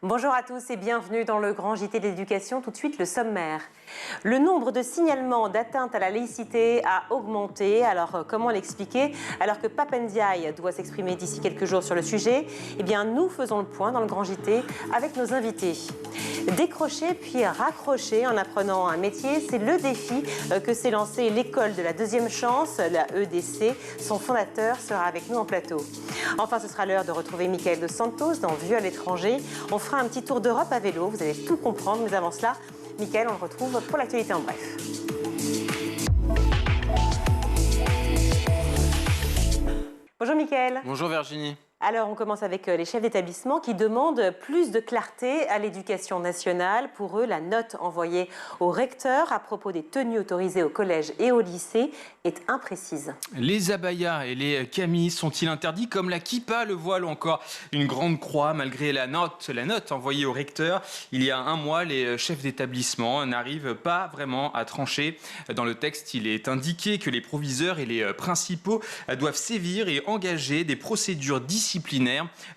Bonjour à tous et bienvenue dans le grand JT de l'éducation. Tout de suite, le sommaire. Le nombre de signalements d'atteinte à la laïcité a augmenté. Alors, comment l'expliquer? Alors que Pape Ndiaye doit s'exprimer d'ici quelques jours sur le sujet, eh bien, nous faisons le point dans le grand JT avec nos invités. Décrocher puis raccrocher en apprenant un métier, c'est le défi que s'est lancé l'école de la deuxième chance, la EDC. Son fondateur sera avec nous en plateau. Enfin, ce sera l'heure de retrouver Michael Dos Santos dans Vue à l'étranger. On fera un petit tour d'Europe à vélo, vous allez tout comprendre. Mais avant cela, Michael, on le retrouve pour l'actualité en bref. Bonjour Michael. Bonjour Virginie. Alors, on commence avec les chefs d'établissement qui demandent plus de clarté à l'éducation nationale. Pour eux, la note envoyée au recteur à propos des tenues autorisées au collège et au lycée est imprécise. Les abayas et les camis sont-ils interdits comme la kippa, le voile ou encore une grande croix malgré la note envoyée au recteur? Il y a un mois, les chefs d'établissement n'arrivent pas vraiment à trancher. Dans le texte, il est indiqué que les proviseurs et les principaux doivent sévir et engager des procédures disciplinaires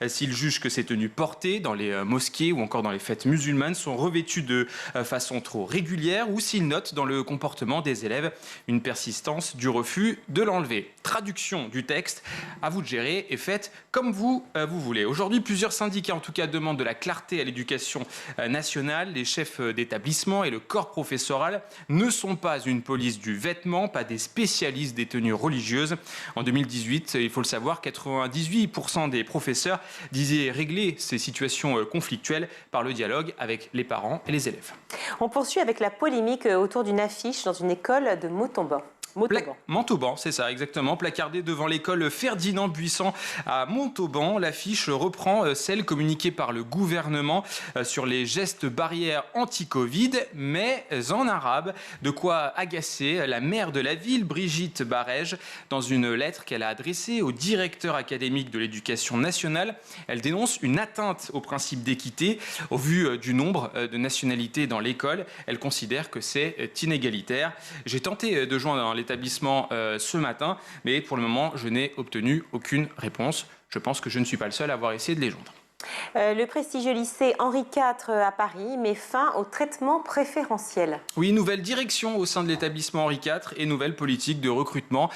s'ils jugent que ces tenues portées dans les mosquées ou encore dans les fêtes musulmanes sont revêtues de façon trop régulière ou s'ils notent dans le comportement des élèves une persistance du refus de l'enlever. Traduction du texte, à vous de gérer et faites comme vous voulez. Aujourd'hui, plusieurs syndicats en tout cas demandent de la clarté à l'éducation nationale. Les chefs d'établissement et le corps professoral ne sont pas une police du vêtement, pas des spécialistes des tenues religieuses. En 2018, il faut le savoir, 98% des professeurs disaient régler ces situations conflictuelles par le dialogue avec les parents et les élèves. On poursuit avec la polémique autour d'une affiche dans une école de Montauban. Montauban, c'est ça, exactement. Placardée devant l'école Ferdinand Buisson à Montauban, l'affiche reprend celle communiquée par le gouvernement sur les gestes barrières anti-Covid, mais en arabe. De quoi agacer la maire de la ville, Brigitte Barège, dans une lettre qu'elle a adressée au directeur académique de l'éducation nationale. Elle dénonce une atteinte au principe d'équité au vu du nombre de nationalités dans l'école. Elle considère que c'est inégalitaire. J'ai tenté de joindre l'établissement ce matin, mais pour le moment, je n'ai obtenu aucune réponse. Je pense que je ne suis pas le seul à avoir essayé de les joindre. Le prestigieux lycée Henri IV à Paris met fin au traitement préférentiel. Oui, nouvelle direction au sein de l'établissement Henri IV et nouvelle politique de recrutement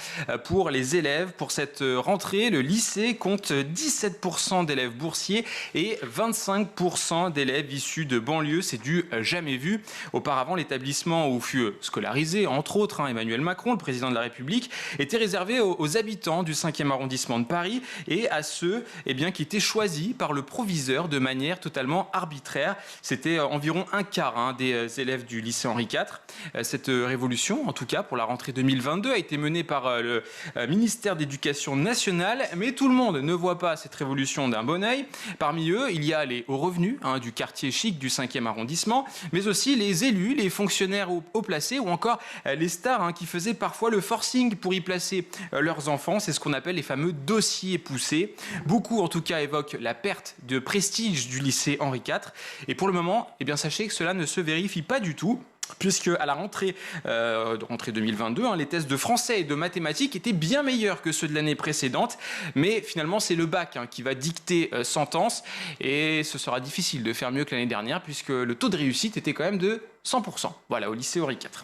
pour les élèves. Pour cette rentrée, le lycée compte 17% d'élèves boursiers et 25% d'élèves issus de banlieues. C'est du jamais vu. Auparavant, l'établissement où fut scolarisé, entre autres, Emmanuel Macron, le président de la République, était réservé aux habitants du 5e arrondissement de Paris et à ceux qui étaient choisis par le proviseur de manière totalement arbitraire. C'était environ un quart des élèves du lycée Henri IV. Cette révolution, en tout cas pour la rentrée 2022, a été menée par le ministère de l'Éducation nationale, mais tout le monde ne voit pas cette révolution d'un bon œil. Parmi eux, il y a les hauts revenus du quartier chic du 5e arrondissement, mais aussi les élus, les fonctionnaires haut placés ou encore les stars qui faisaient parfois le forcing pour y placer leurs enfants. C'est ce qu'on appelle les fameux dossiers poussés. Beaucoup en tout cas évoquent la perte de prestige du lycée Henri IV. Et pour le moment, sachez que cela ne se vérifie pas du tout. Puisque à la rentrée 2022, les tests de français et de mathématiques étaient bien meilleurs que ceux de l'année précédente. Mais finalement, c'est le bac qui va dicter sentence. Et ce sera difficile de faire mieux que l'année dernière, puisque le taux de réussite était quand même de 100%. Voilà, au lycée Henri IV.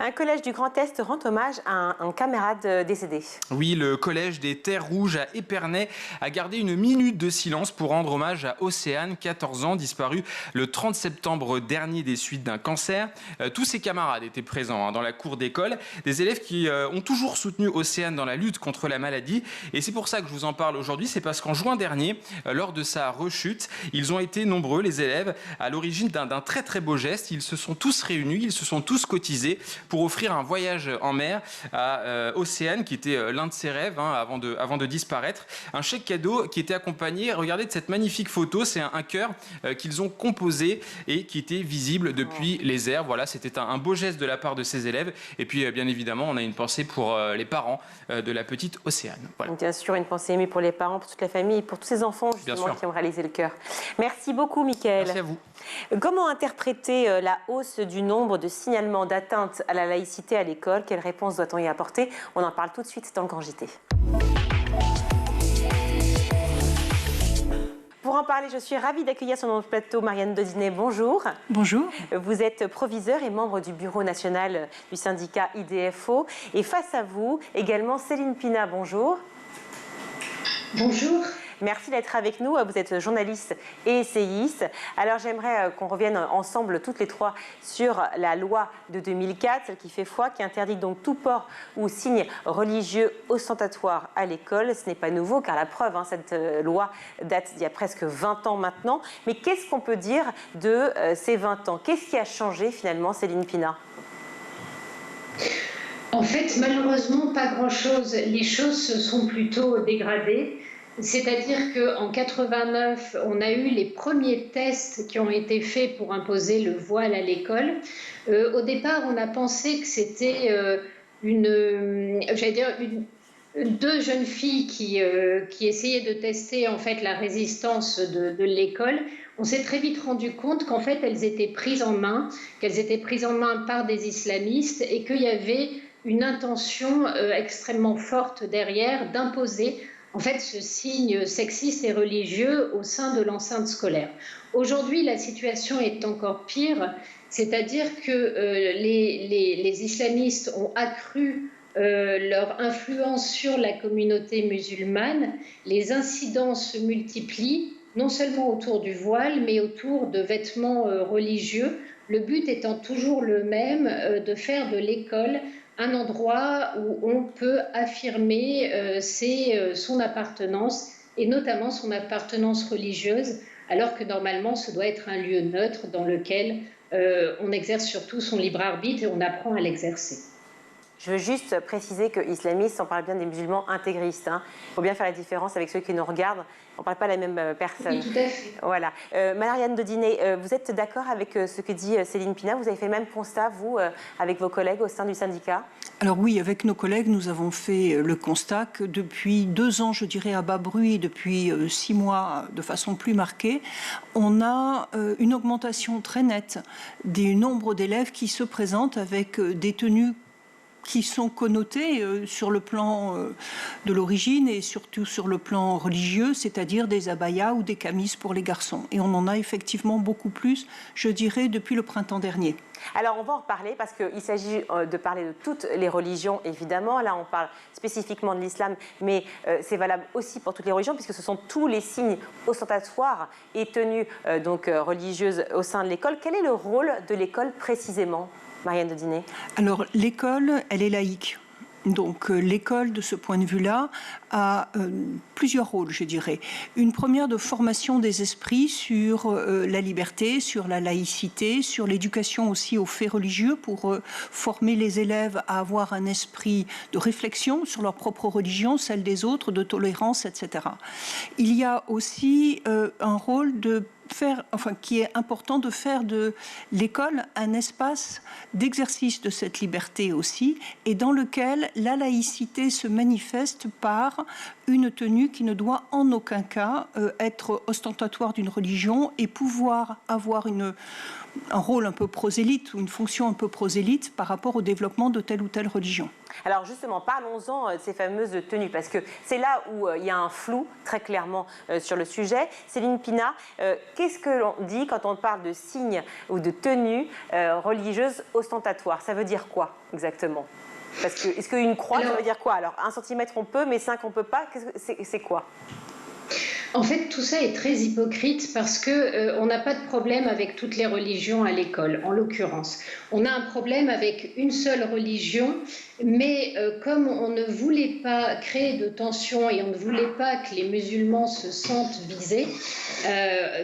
Un collège du Grand Est rend hommage à un camarade décédé. Oui, le collège des Terres Rouges à Épernay a gardé une minute de silence pour rendre hommage à Océane, 14 ans, disparue le 30 septembre dernier des suites d'un cancer. Tous ses camarades étaient présents dans la cour d'école, des élèves qui ont toujours soutenu Océane dans la lutte contre la maladie. Et c'est pour ça que je vous en parle aujourd'hui, c'est parce qu'en juin dernier, lors de sa rechute, ils ont été nombreux, les élèves, à l'origine d'un très très beau geste. Ils se sont tous réunis, ils se sont tous cotisés pour offrir un voyage en mer à Océane, qui était l'un de ses rêves avant de disparaître. Un chèque cadeau qui était accompagné, regardez, de cette magnifique photo, c'est un cœur qu'ils ont composé et qui était visible depuis les airs. Voilà, c'était un beau geste de la part de ces élèves. Et puis, bien évidemment, on a une pensée pour les parents de la petite Océane. Voilà. Bien sûr, une pensée émue pour les parents, pour toute la famille et pour tous ces enfants justement qui ont réalisé le cœur. Merci beaucoup, Michael. Merci à vous. Comment interpréter la hausse du nombre de signalements d'atteinte à la laïcité à l'école? Quelle réponse doit-on y apporter? On en parle tout de suite dans le Grand JT. Pour en parler, je suis ravie d'accueillir sur notre plateau Marianne Dedinet. Bonjour. Bonjour. Vous êtes proviseur et membre du bureau national du syndicat IDFO. Et face à vous, également Céline Pina. Bonjour. Bonjour. Merci d'être avec nous. Vous êtes journaliste et essayiste. Alors j'aimerais qu'on revienne ensemble toutes les trois sur la loi de 2004, celle qui fait foi, qui interdit donc tout port ou signe religieux ostentatoire à l'école. Ce n'est pas nouveau car la preuve, cette loi date d'il y a presque 20 ans maintenant. Mais qu'est-ce qu'on peut dire de ces 20 ans? Qu'est-ce qui a changé finalement, Céline Pina? En fait, malheureusement, pas grand-chose. Les choses se sont plutôt dégradées. C'est-à-dire qu'en 89, on a eu les premiers tests qui ont été faits pour imposer le voile à l'école. Au départ, on a pensé que c'était deux jeunes filles qui essayaient de tester en fait la résistance de l'école. On s'est très vite rendu compte qu'en fait, elles étaient prises en main, par des islamistes et qu'il y avait une intention extrêmement forte derrière d'imposer en fait ce signe sexiste et religieux au sein de l'enceinte scolaire. Aujourd'hui, la situation est encore pire, c'est-à-dire que les islamistes ont accru leur influence sur la communauté musulmane. Les incidents se multiplient, non seulement autour du voile, mais autour de vêtements religieux. Le but étant toujours le même, de faire de l'école un endroit où on peut affirmer son appartenance, et notamment son appartenance religieuse, alors que normalement, ce doit être un lieu neutre dans lequel on exerce surtout son libre arbitre et on apprend à l'exercer. Je veux juste préciser que islamistes, on parle bien des musulmans intégristes. Il faut bien faire la différence avec ceux qui nous regardent. On ne parle pas de la même personne. Oui, tout à fait. Voilà. Marianne Dedinet, vous êtes d'accord avec ce que dit Céline Pina? Vous avez fait le même constat, vous, avec vos collègues au sein du syndicat? Alors oui, avec nos collègues, nous avons fait le constat que depuis 2 ans, je dirais à bas bruit, depuis 6 mois de façon plus marquée, on a une augmentation très nette du nombre d'élèves qui se présentent avec des tenues qui sont connotés sur le plan de l'origine et surtout sur le plan religieux, c'est-à-dire des abayas ou des camises pour les garçons. Et on en a effectivement beaucoup plus, je dirais, depuis le printemps dernier. Alors on va en reparler parce qu'il s'agit de parler de toutes les religions, évidemment. Là, on parle spécifiquement de l'islam, mais c'est valable aussi pour toutes les religions puisque ce sont tous les signes ostentatoires et tenues religieuses au sein de l'école. Quel est le rôle de l'école précisément, Marianne Dedinet? Alors, l'école, elle est laïque. Donc l'école, de ce point de vue-là, a plusieurs rôles, je dirais. Une première de formation des esprits sur la liberté, sur la laïcité, sur l'éducation aussi aux faits religieux pour former les élèves à avoir un esprit de réflexion sur leur propre religion, celle des autres, de tolérance, etc. Il y a aussi un rôle qui est important de faire de l'école un espace d'exercice de cette liberté aussi, et dans lequel la laïcité se manifeste par une tenue qui ne doit en aucun cas être ostentatoire d'une religion et pouvoir avoir un rôle un peu prosélyte ou une fonction un peu prosélyte par rapport au développement de telle ou telle religion. Alors justement, parlons-en de ces fameuses tenues, parce que c'est là où il y a un flou très clairement sur le sujet. Céline Pina, qu'est-ce que l'on dit quand on parle de signes ou de tenues religieuses ostentatoires? Ça veut dire quoi exactement? Parce que, est-ce qu'une croix, ça veut dire quoi? Alors 1 centimètre on peut, mais 5 on peut pas, c'est quoi? En fait, tout ça est très hypocrite parce qu'on n'a pas de problème avec toutes les religions à l'école, en l'occurrence. On a un problème avec une seule religion, mais comme on ne voulait pas créer de tension et on ne voulait pas que les musulmans se sentent visés,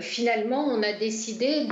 finalement, on a décidé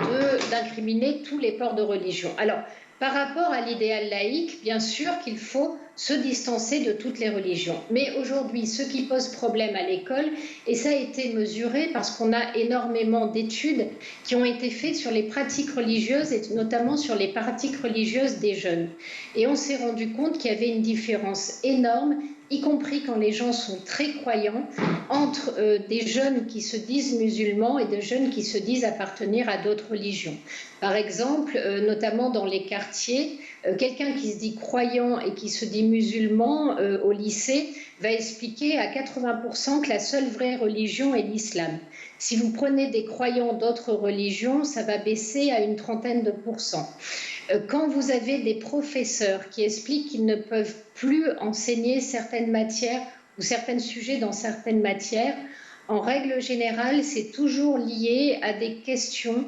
d'incriminer tous les ports de religion. Alors, par rapport à l'idéal laïque, bien sûr qu'il faut se distancer de toutes les religions. Mais aujourd'hui, ce qui pose problème à l'école, et ça a été mesuré parce qu'on a énormément d'études qui ont été faites sur les pratiques religieuses et notamment sur les pratiques religieuses des jeunes. Et on s'est rendu compte qu'il y avait une différence énorme y compris quand les gens sont très croyants, entre des jeunes qui se disent musulmans et des jeunes qui se disent appartenir à d'autres religions. Par exemple, notamment dans les quartiers, quelqu'un qui se dit croyant et qui se dit musulman au lycée va expliquer à 80% que la seule vraie religion est l'islam. Si vous prenez des croyants d'autres religions, ça va baisser à une trentaine de pourcents. Quand vous avez des professeurs qui expliquent qu'ils ne peuvent plus enseigner certaines matières ou certains sujets dans certaines matières, en règle générale, c'est toujours lié à des questions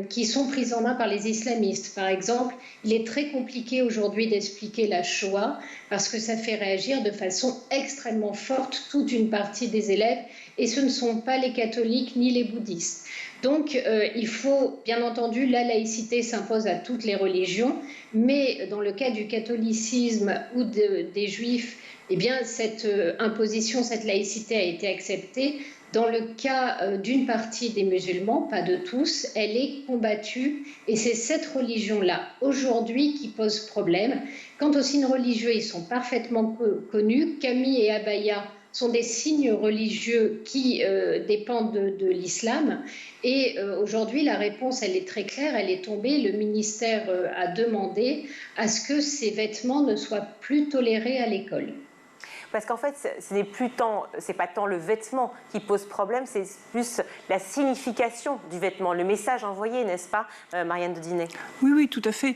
qui sont prises en main par les islamistes. Par exemple, il est très compliqué aujourd'hui d'expliquer la Shoah parce que ça fait réagir de façon extrêmement forte toute une partie des élèves et ce ne sont pas les catholiques ni les bouddhistes. Donc, il faut, bien entendu, la laïcité s'impose à toutes les religions, mais dans le cas du catholicisme ou des juifs, eh bien, cette imposition, cette laïcité a été acceptée. Dans le cas d'une partie des musulmans, pas de tous, elle est combattue et c'est cette religion-là aujourd'hui qui pose problème. Quant aux signes religieux, ils sont parfaitement connus. Kami et abaya sont des signes religieux qui dépendent de l'islam. Et aujourd'hui, la réponse, elle est très claire, elle est tombée. Le ministère a demandé à ce que ces vêtements ne soient plus tolérés à l'école. Parce qu'en fait, c'est pas tant le vêtement qui pose problème, c'est plus la signification du vêtement, le message envoyé, n'est-ce pas, Marianne de Dinet? Oui, oui, tout à fait.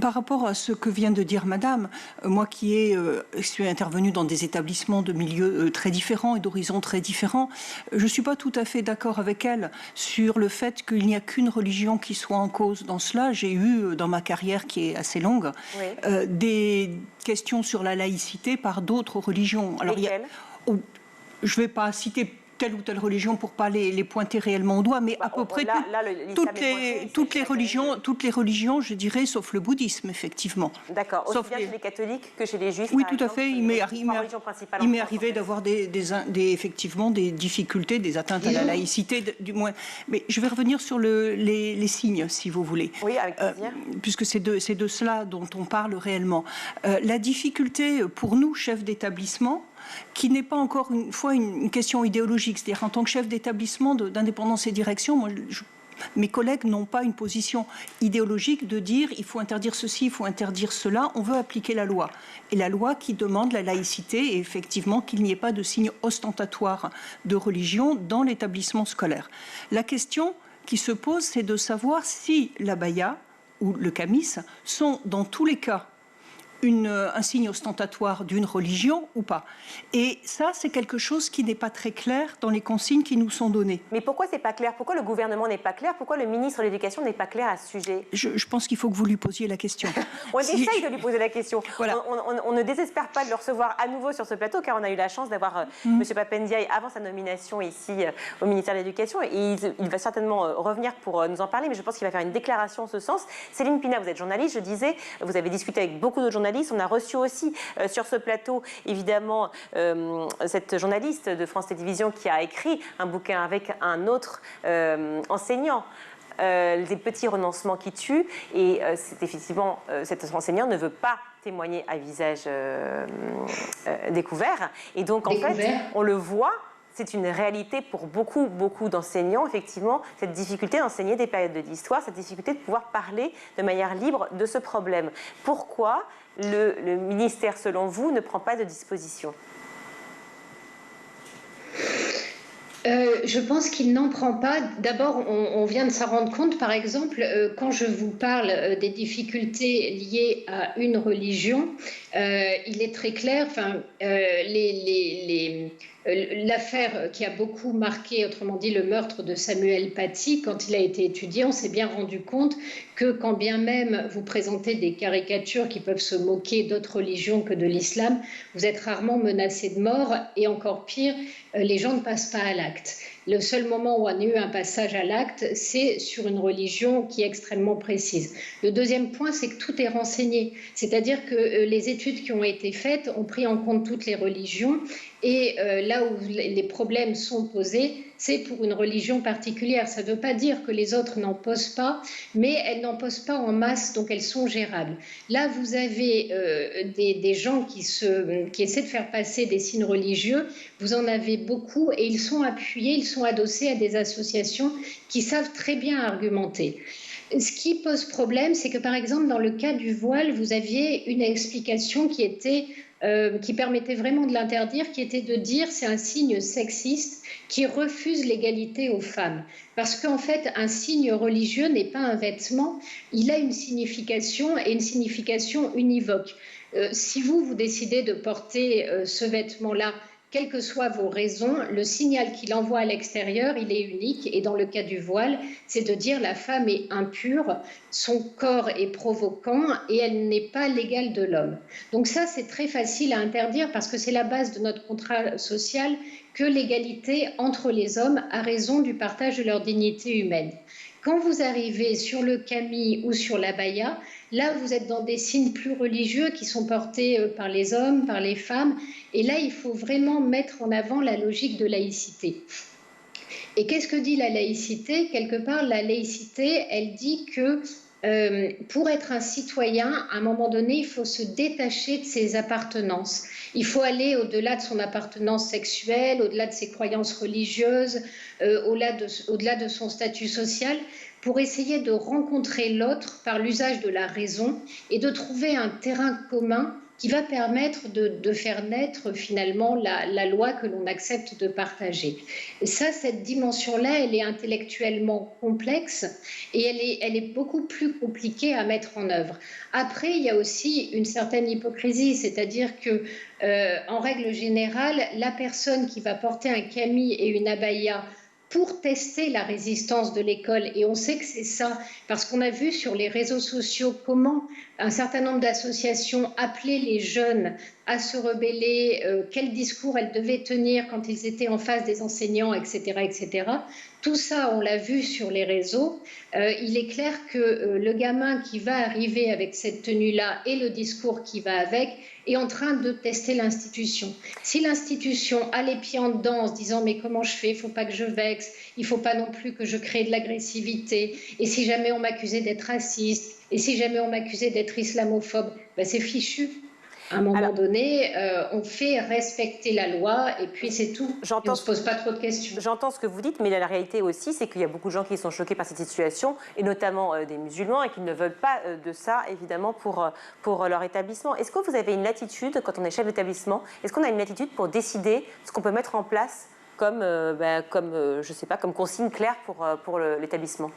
Par rapport à ce que vient de dire Madame, moi qui suis intervenue dans des établissements de milieux très différents et d'horizons très différents, je ne suis pas tout à fait d'accord avec elle sur le fait qu'il n'y a qu'une religion qui soit en cause dans cela. J'ai eu, dans ma carrière qui est assez longue, oui, des questions sur la laïcité par d'autres religions. Alors, je ne vais pas citer telle ou telle religion pour pas les pointer réellement au doigt, mais à peu près toutes les religions, je dirais, sauf le bouddhisme, effectivement. D'accord, aussi bien chez les catholiques que chez les juifs. Oui, tout à fait. Il m'est arrivé d'avoir effectivement des difficultés, des atteintes à la laïcité, du moins. Mais je vais revenir sur les signes, si vous voulez. Oui, avec plaisir. Puisque c'est de cela dont on parle réellement. La difficulté pour nous, chefs d'établissement, qui n'est pas encore une fois une question idéologique. C'est-à-dire en tant que chef d'établissement d'indépendance et direction, mes collègues n'ont pas une position idéologique de dire il faut interdire ceci, il faut interdire cela. On veut appliquer la loi. Et la loi qui demande la laïcité et effectivement qu'il n'y ait pas de signe ostentatoire de religion dans l'établissement scolaire. La question qui se pose, c'est de savoir si l'abaya ou le kamis sont dans tous les cas un signe ostentatoire d'une religion ou pas. Et ça, c'est quelque chose qui n'est pas très clair dans les consignes qui nous sont données. Mais pourquoi c'est pas clair? Pourquoi le gouvernement n'est pas clair? Pourquoi le ministre de l'Éducation n'est pas clair à ce sujet? Je pense qu'il faut que vous lui posiez la question. On essaye de lui poser la question. Voilà. On ne désespère pas de le recevoir à nouveau sur ce plateau, car on a eu la chance d'avoir M. Pap Ndiaye avant sa nomination ici au ministère de l'Éducation. Et il va certainement revenir pour nous en parler, mais je pense qu'il va faire une déclaration en ce sens. Céline Pina, vous êtes journaliste, je disais, vous avez discuté avec beaucoup d'autres journalistes. On a reçu aussi sur ce plateau, évidemment, cette journaliste de France Télévisions qui a écrit un bouquin avec un autre enseignant. Les petits renoncements qui tuent, et c'est effectivement cet enseignant ne veut pas témoigner à visage découvert, et donc en fait on le voit. C'est une réalité pour beaucoup d'enseignants, effectivement, cette difficulté d'enseigner des périodes de l'histoire, cette difficulté de pouvoir parler de manière libre de ce problème. Pourquoi le ministère, selon vous, ne prend pas de disposition ? Je pense qu'il n'en prend pas. D'abord, on vient de s'en rendre compte, par exemple, quand je vous parle des difficultés liées à une religion, il est très clair, l'affaire qui a beaucoup marqué, autrement dit le meurtre de Samuel Paty, quand il a été étudié, on s'est bien rendu compte que quand bien même vous présentez des caricatures qui peuvent se moquer d'autres religions que de l'islam, vous êtes rarement menacé de mort et encore pire, les gens ne passent pas à l'acte. Le seul moment où on a eu un passage à l'acte, c'est sur une religion qui est extrêmement précise. Le deuxième point, c'est que tout est renseigné. C'est-à-dire que les études qui ont été faites ont pris en compte toutes les religions et là où les problèmes sont posés, c'est pour une religion particulière. Ça ne veut pas dire que les autres n'en posent pas, mais elles n'en posent pas en masse, donc elles sont gérables. Là, vous avez des gens qui essaient de faire passer des signes religieux. Vous en avez beaucoup et ils sont appuyés, ils sont adossés à des associations qui savent très bien argumenter. Ce qui pose problème, c'est que par exemple, dans le cas du voile, vous aviez une explication qui permettait vraiment de l'interdire, qui était de dire c'est un signe sexiste qui refuse l'égalité aux femmes. Parce qu'en fait, un signe religieux n'est pas un vêtement, il a une signification et une signification univoque. Si vous décidez de porter ce vêtement-là, quelles que soient vos raisons, le signal qu'il envoie à l'extérieur, il est unique. Et dans le cas du voile, c'est de dire la femme est impure, son corps est provoquant et elle n'est pas l'égale de l'homme. Donc ça, c'est très facile à interdire parce que c'est la base de notre contrat social que l'égalité entre les hommes a raison du partage de leur dignité humaine. Quand vous arrivez sur le camis ou sur l'abaya, là, vous êtes dans des signes plus religieux qui sont portés par les hommes, par les femmes. Et là, il faut vraiment mettre en avant la logique de laïcité. Et qu'est-ce que dit la laïcité? Quelque part, la laïcité, elle dit que pour être un citoyen, à un moment donné, il faut se détacher de ses appartenances. Il faut aller au-delà de son appartenance sexuelle, au-delà de ses croyances religieuses, au-delà de son statut social, pour essayer de rencontrer l'autre par l'usage de la raison et de trouver un terrain commun qui va permettre de faire naître finalement la loi que l'on accepte de partager. Et ça, cette dimension-là, elle est intellectuellement complexe et elle est beaucoup plus compliquée à mettre en œuvre. Après, il y a aussi une certaine hypocrisie, c'est-à-dire que, en règle générale, la personne qui va porter un camis et une abaya pour tester la résistance de l'école, et on sait que c'est ça, parce qu'on a vu sur les réseaux sociaux comment un certain nombre d'associations appelaient les jeunes à se rebeller, quel discours elles devaient tenir quand ils étaient en face des enseignants, etc. etc. Tout ça, on l'a vu sur les réseaux. Il est clair que le gamin qui va arriver avec cette tenue-là et le discours qui va avec est en train de tester l'institution. Si l'institution a les pieds en dedans en se disant « mais comment je fais, il ne faut pas que je vexe, il ne faut pas non plus que je crée de l'agressivité, et si jamais on m'accusait d'être raciste, et si jamais on m'accusait d'être islamophobe, ben c'est fichu ». À un moment donné, on fait respecter la loi et puis c'est tout. Et on ne se pose pas trop de questions. J'entends ce que vous dites, mais la réalité aussi, c'est qu'il y a beaucoup de gens qui sont choqués par cette situation, et notamment des musulmans, et qui ne veulent pas de ça, évidemment, pour leur établissement. Est-ce que vous avez une latitude, quand on est chef d'établissement, est-ce qu'on a une latitude pour décider ce qu'on peut mettre en place comme, je sais pas, comme consigne claire pour l'établissement?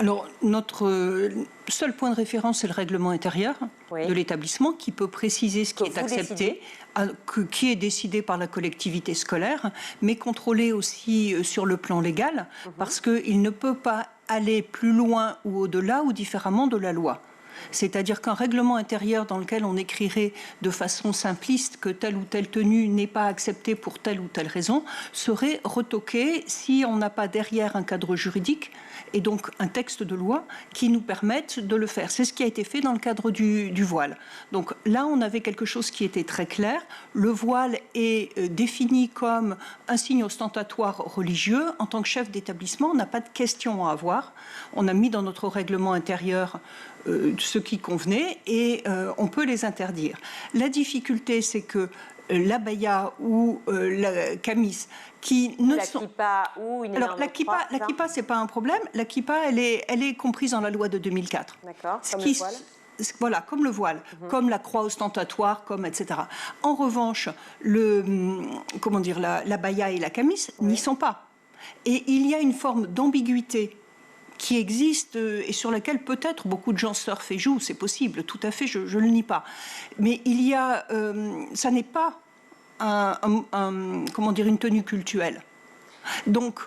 Alors, notre seul point de référence, c'est le règlement intérieur de l'établissement qui peut préciser ce qui est accepté, qui est décidé par la collectivité scolaire, mais contrôlé aussi sur le plan légal, parce qu'il ne peut pas aller plus loin ou au-delà ou différemment de la loi. C'est-à-dire qu'un règlement intérieur dans lequel on écrirait de façon simpliste que telle ou telle tenue n'est pas acceptée pour telle ou telle raison serait retoqué si on n'a pas derrière un cadre juridique et donc un texte de loi qui nous permette de le faire. C'est ce qui a été fait dans le cadre du voile. Donc là, on avait quelque chose qui était très clair. Le voile est défini comme un signe ostentatoire religieux. En tant que chef d'établissement, on n'a pas de questions à avoir. On a mis dans notre règlement intérieur ce qui convenait et on peut les interdire. La difficulté, c'est que l'abaya ou la camis qui ne la sont... kippa ou une Alors la kippa, c'est pas un problème. La kippa, elle est comprise dans la loi de 2004. D'accord, comme le voile. Voilà, comme le voile, comme la croix ostentatoire, comme etc. En revanche, l'abaya et la camis n'y sont pas. Et il y a une forme d'ambiguïté qui existe et sur laquelle peut-être beaucoup de gens surfent et jouent, c'est possible, tout à fait, je ne le nie pas. Mais il y a, ça n'est pas une tenue cultuelle. Donc,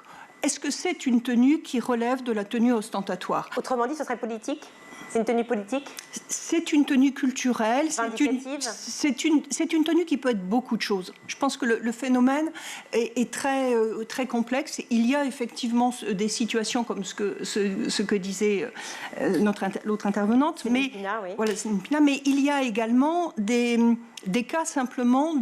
est-ce que c'est une tenue qui relève de la tenue ostentatoire? Autrement dit, ce serait politique? C'est une tenue politique? C'est une tenue culturelle, c'est une tenue qui peut être beaucoup de choses. Je pense que le phénomène est très, très complexe. Il y a effectivement des situations comme ce que disait l'autre intervenante, mais, Pina, oui. voilà, Pina, mais il y a également des cas simplement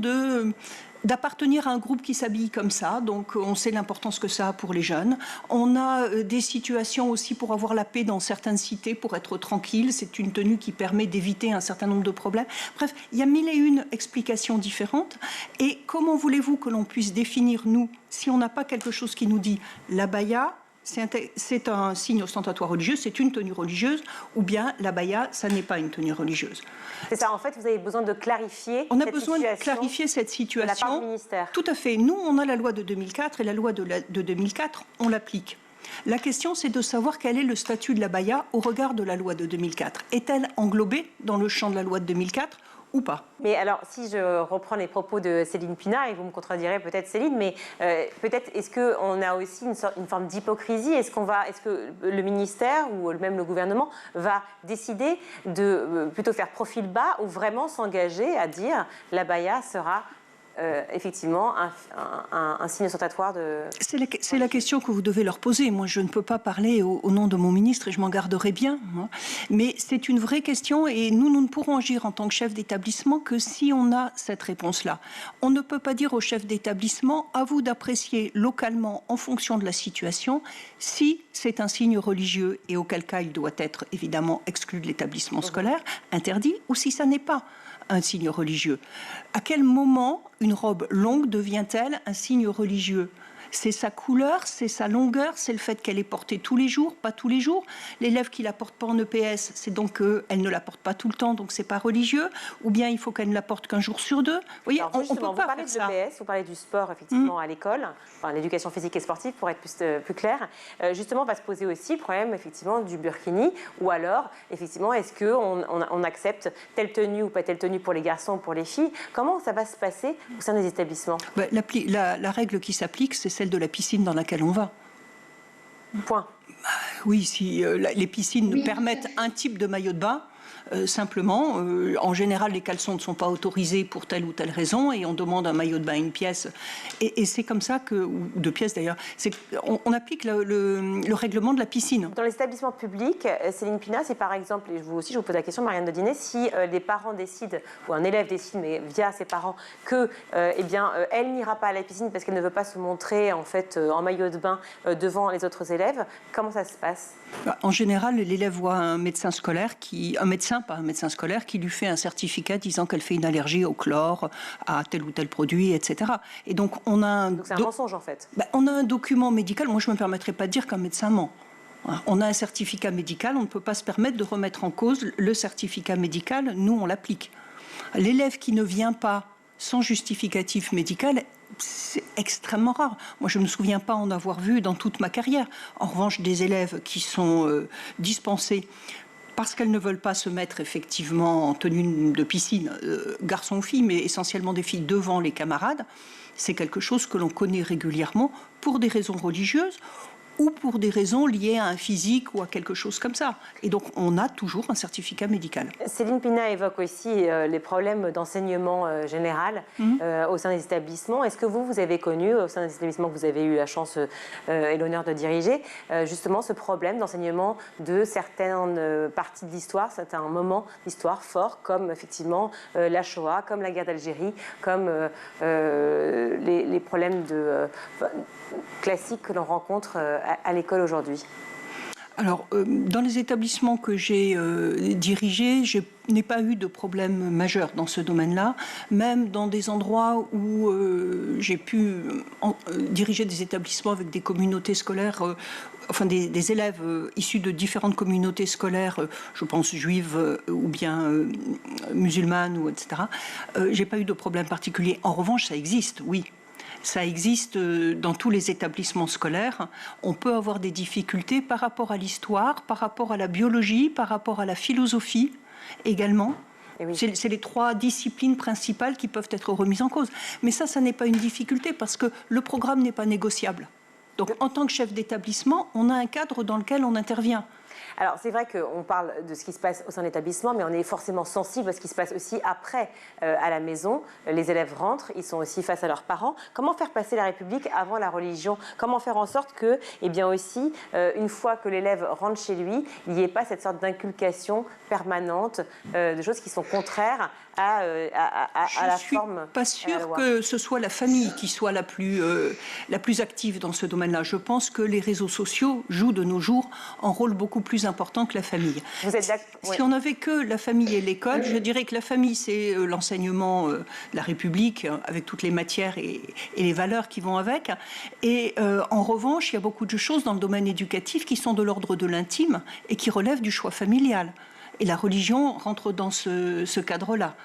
d'appartenir à un groupe qui s'habille comme ça, donc on sait l'importance que ça a pour les jeunes. On a des situations aussi pour avoir la paix dans certaines cités, pour être tranquille. C'est une tenue qui permet d'éviter un certain nombre de problèmes. Bref, il y a mille et une explications différentes. Et comment voulez-vous que l'on puisse définir, nous, si on n'a pas quelque chose qui nous dit l'abaya, c'est un signe ostentatoire religieux, c'est une tenue religieuse, ou bien l'abaya, ça n'est pas une tenue religieuse. C'est ça, en fait, vous avez besoin de clarifier On a besoin de clarifier cette situation. De la part du ministère. Tout à fait. Nous, on a la loi de 2004, et la loi de 2004, on l'applique. La question, c'est de savoir quel est le statut de l'abaya au regard de la loi de 2004. Est-elle englobée dans le champ de la loi de 2004 ou pas? Mais alors, si je reprends les propos de Céline Pina, et vous me contredirez peut-être Céline, mais peut-être est-ce qu'on a aussi une forme d'hypocrisie? Est-ce que le ministère ou même le gouvernement va décider de plutôt faire profil bas ou vraiment s'engager à dire l'abaya sera effectivement un signe ostentatoire de... C'est la question que vous devez leur poser. Moi, je ne peux pas parler au nom de mon ministre et je m'en garderai bien. Hein. Mais c'est une vraie question et nous ne pourrons agir en tant que chef d'établissement que si on a cette réponse-là. On ne peut pas dire au chef d'établissement « à vous d'apprécier localement en fonction de la situation si c'est un signe religieux et auquel cas il doit être évidemment exclu de l'établissement scolaire, interdit, ou si ça n'est pas un signe religieux. À quel moment une robe longue devient-elle un signe religieux? C'est sa couleur, c'est sa longueur, c'est le fait qu'elle est portée tous les jours, pas tous les jours. L'élève qui la porte pas en EPS, c'est donc qu'elle ne la porte pas tout le temps, donc c'est pas religieux. Ou bien il faut qu'elle ne la porte qu'un jour sur deux. Vous voyez, alors, on peut pas vous parlez faire de l'EPS, vous parlez du sport effectivement à l'école, enfin l'éducation physique et sportive pour être plus clair. Justement, va se poser aussi le problème effectivement du burkini, ou alors effectivement est-ce qu'on accepte telle tenue ou pas telle tenue pour les garçons ou pour les filles? Comment ça va se passer au sein des établissements? La règle qui s'applique, c'est celle de la piscine dans laquelle on va. Point. Oui, si les piscines permettent un type de maillot de bain, simplement, en général, les caleçons ne sont pas autorisés pour telle ou telle raison et on demande un maillot de bain, une pièce. Et c'est comme ça que, ou deux pièces d'ailleurs, on applique le règlement de la piscine. Dans les établissements publics, Céline Pina, c'est par exemple, et vous aussi je vous pose la question, Marianne Dedinet, si les parents décident, ou un élève décide, mais via ses parents, que elle n'ira pas à la piscine parce qu'elle ne veut pas se montrer en fait en maillot de bain devant les autres élèves, comment ça se passe? En général, l'élève voit un médecin scolaire pas un médecin scolaire, qui lui fait un certificat disant qu'elle fait une allergie au chlore, à tel ou tel produit, etc. Et donc, on a donc c'est un mensonge, en fait. On a un document médical. Moi, je ne me permettrai pas de dire qu'un médecin ment. On a un certificat médical, on ne peut pas se permettre de remettre en cause le certificat médical. Nous, on l'applique. L'élève qui ne vient pas sans justificatif médical, c'est extrêmement rare. Moi, je ne me souviens pas en avoir vu dans toute ma carrière. En revanche, des élèves qui sont dispensés parce qu'elles ne veulent pas se mettre effectivement en tenue de piscine, garçons ou filles, mais essentiellement des filles devant les camarades, c'est quelque chose que l'on connaît régulièrement pour des raisons religieuses ou pour des raisons liées à un physique ou à quelque chose comme ça. Et donc, on a toujours un certificat médical. Céline Pina évoque aussi les problèmes d'enseignement général au sein des établissements. Est-ce que vous avez connu, au sein des établissements que vous avez eu la chance et l'honneur de diriger, justement ce problème d'enseignement de certaines parties de l'histoire, certains moments d'histoire forts, comme effectivement la Shoah, comme la guerre d'Algérie, comme les problèmes classiques que l'on rencontre à l'école aujourd'hui? Alors, dans les établissements que j'ai dirigés, je n'ai pas eu de problème majeur dans ce domaine-là. Même dans des endroits où j'ai pu diriger des établissements avec des communautés scolaires, enfin des élèves issus de différentes communautés scolaires, je pense juives ou bien musulmanes, ou etc., j'ai pas eu de problème particulier. En revanche, ça existe, oui. Ça existe dans tous les établissements scolaires. On peut avoir des difficultés par rapport à l'histoire, par rapport à la biologie, par rapport à la philosophie également. Oui. C'est les trois disciplines principales qui peuvent être remises en cause. Mais ça n'est pas une difficulté parce que le programme n'est pas négociable. Donc, en tant que chef d'établissement, on a un cadre dans lequel on intervient. Alors c'est vrai qu'on parle de ce qui se passe au sein de l'établissement, mais on est forcément sensible à ce qui se passe aussi après à la maison. Les élèves rentrent, ils sont aussi face à leurs parents. Comment faire passer la République avant la religion? Comment faire en sorte que, eh bien aussi, une fois que l'élève rentre chez lui, il n'y ait pas cette sorte d'inculcation permanente de choses qui sont contraires à la forme. Je ne suis pas sûre que ce soit la famille qui soit la plus active dans ce domaine-là. Je pense que les réseaux sociaux jouent de nos jours un rôle beaucoup plus important que la famille. Vous êtes d'accord? Si on n'avait que la famille et l'école, je dirais que la famille, c'est l'enseignement de la République, avec toutes les matières et les valeurs qui vont avec. Et en revanche, il y a beaucoup de choses dans le domaine éducatif qui sont de l'ordre de l'intime et qui relèvent du choix familial. Et la religion rentre dans ce cadre-là.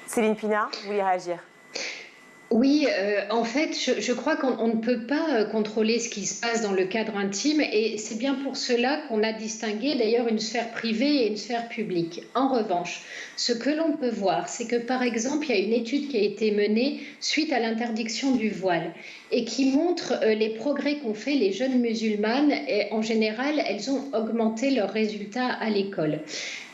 Céline Pina, vous voulez réagir? Oui, en fait, je crois qu'on ne peut pas contrôler ce qui se passe dans le cadre intime et c'est bien pour cela qu'on a distingué d'ailleurs une sphère privée et une sphère publique. En revanche, ce que l'on peut voir, c'est que par exemple, il y a une étude qui a été menée suite à l'interdiction du voile et qui montre les progrès qu'ont fait les jeunes musulmanes et en général, elles ont augmenté leurs résultats à l'école.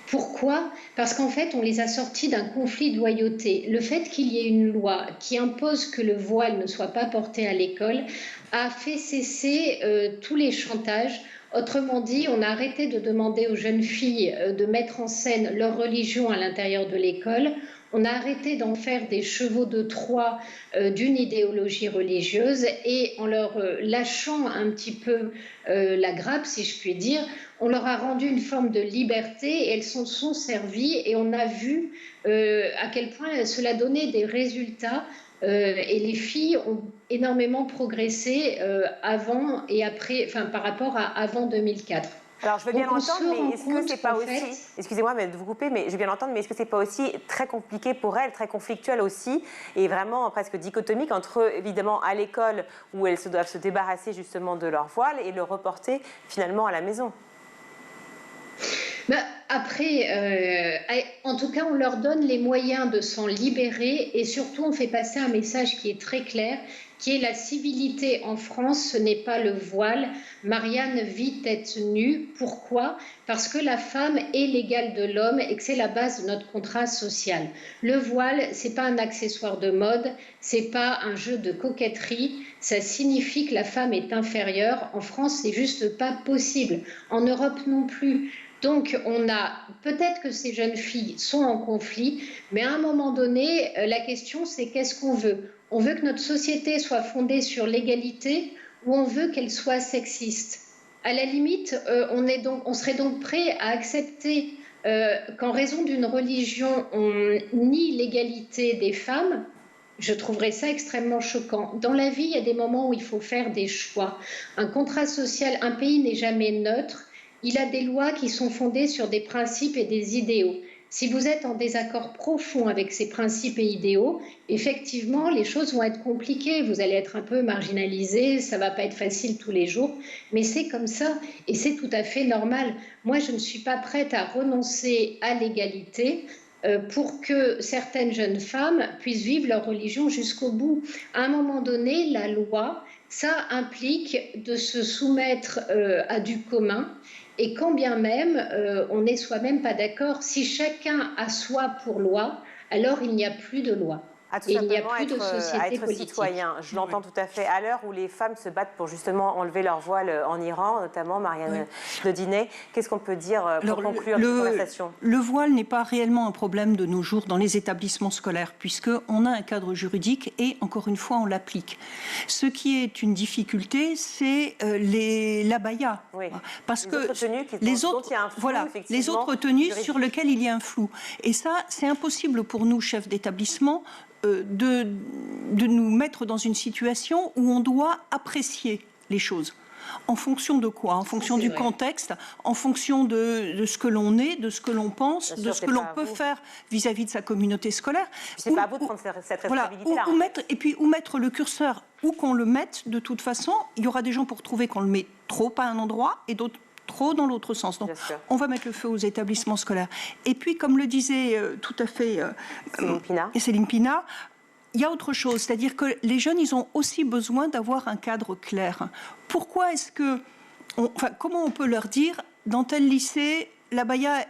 Pourquoi? Parce qu'en fait, on les a sortis d'un conflit de loyauté. Le fait qu'il y ait une loi qui impose que le voile ne soit pas porté à l'école a fait cesser tous les chantages. Autrement dit, on a arrêté de demander aux jeunes filles de mettre en scène leur religion à l'intérieur de l'école. On a arrêté d'en faire des chevaux de Troie d'une idéologie religieuse et en leur lâchant un petit peu la grappe, si je puis dire, on leur a rendu une forme de liberté et elles s'en sont servies et on a vu à quel point cela donnait des résultats et les filles ont énormément progressé avant et après, enfin par rapport à avant 2004. Alors, je veux bien l'entendre, mais est-ce que c'est pas aussi... Excusez-moi de vous couper, mais je veux bien l'entendre, mais est-ce que c'est pas aussi très compliqué pour elles, très conflictuel aussi, et vraiment presque dichotomique entre, évidemment, à l'école, où elles doivent se débarrasser justement de leur voile, et le reporter finalement à la maison? Après, en tout cas, on leur donne les moyens de s'en libérer et surtout, on fait passer un message qui est très clair, qui est la civilité en France, ce n'est pas le voile. Marianne vit tête nue. Pourquoi? Parce que la femme est l'égale de l'homme et que c'est la base de notre contrat social. Le voile, c'est pas un accessoire de mode, c'est pas un jeu de coquetterie, ça signifie que la femme est inférieure. En France, c'est juste pas possible. En Europe non plus. Donc, peut-être que ces jeunes filles sont en conflit, mais à un moment donné, la question, c'est qu'est-ce qu'on veut? On veut que notre société soit fondée sur l'égalité ou on veut qu'elle soit sexiste? À la limite, on serait donc prêt à accepter qu'en raison d'une religion, on nie l'égalité des femmes. Je trouverais ça extrêmement choquant. Dans la vie, il y a des moments où il faut faire des choix. Un contrat social, un pays n'est jamais neutre. Il a des lois qui sont fondées sur des principes et des idéaux. Si vous êtes en désaccord profond avec ces principes et idéaux, effectivement, les choses vont être compliquées. Vous allez être un peu marginalisé, ça ne va pas être facile tous les jours, mais c'est comme ça et c'est tout à fait normal. Moi, je ne suis pas prête à renoncer à l'égalité pour que certaines jeunes femmes puissent vivre leur religion jusqu'au bout. À un moment donné, la loi, ça implique de se soumettre à du commun. Et quand bien même on n'est soi-même pas d'accord, si chacun a soi pour loi, alors il n'y a plus de loi. Et il n'y a plus de société politique. Citoyen. Je l'entends tout à fait. À l'heure où les femmes se battent pour justement enlever leur voile en Iran, notamment Marianne Daudinet, qu'est-ce qu'on peut dire pour conclure cette conversation? Le voile n'est pas réellement un problème de nos jours dans les établissements scolaires, puisqu'on a un cadre juridique et, encore une fois, on l'applique. Ce qui est une difficulté, c'est l'abaya. Oui. Parce que les autres tenues sur lesquelles il y a un flou. Et ça, c'est impossible pour nous, chefs d'établissement, de nous mettre dans une situation où on doit apprécier les choses. En fonction de quoi? En fonction du contexte, en fonction de ce que l'on est, de ce que l'on pense, de ce que l'on peut faire vis-à-vis de sa communauté scolaire. C'est pas à vous de prendre cette responsabilité-là. Où mettre le curseur, où qu'on le mette, de toute façon, il y aura des gens pour trouver qu'on le met trop à un endroit et d'autres trop dans l'autre sens. Donc, on va mettre le feu aux établissements scolaires. Et puis, comme le disait tout à fait Céline Pina, il y a autre chose, c'est-à-dire que les jeunes, ils ont aussi besoin d'avoir un cadre clair. Pourquoi est-ce que... comment on peut leur dire dans tel lycée, l'abaya,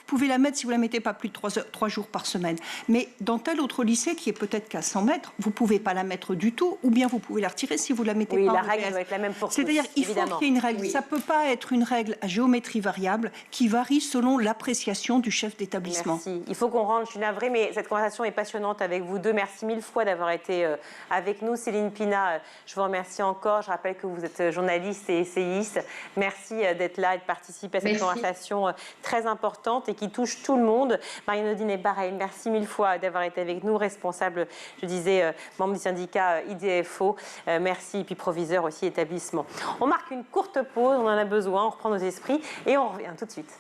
vous pouvez la mettre si vous ne la mettez pas plus de 3 jours par semaine. Mais dans tel autre lycée, qui est peut-être qu'à 100 mètres, vous ne pouvez pas la mettre du tout, ou bien vous pouvez la retirer si vous ne la mettez pas en la règle EPS. doit être la même pour tous, C'est-à-dire qu'il faut qu'il y ait une règle. Oui. Ça ne peut pas être une règle à géométrie variable qui varie selon l'appréciation du chef d'établissement. Merci. Il faut qu'on rentre, je suis navrée, mais cette conversation est passionnante avec vous deux. Merci 1000 fois d'avoir été avec nous. Céline Pina, je vous remercie encore. Je rappelle que vous êtes journaliste et essayiste. Merci d'être là et de participer à cette conversation très importante et qui touche tout le monde. Marie-Noudine est pareil. Merci 1000 fois d'avoir été avec nous, responsable, je disais, membre du syndicat IDFO. Merci, et puis proviseur aussi établissement. On marque une courte pause, on en a besoin, on reprend nos esprits et on revient tout de suite.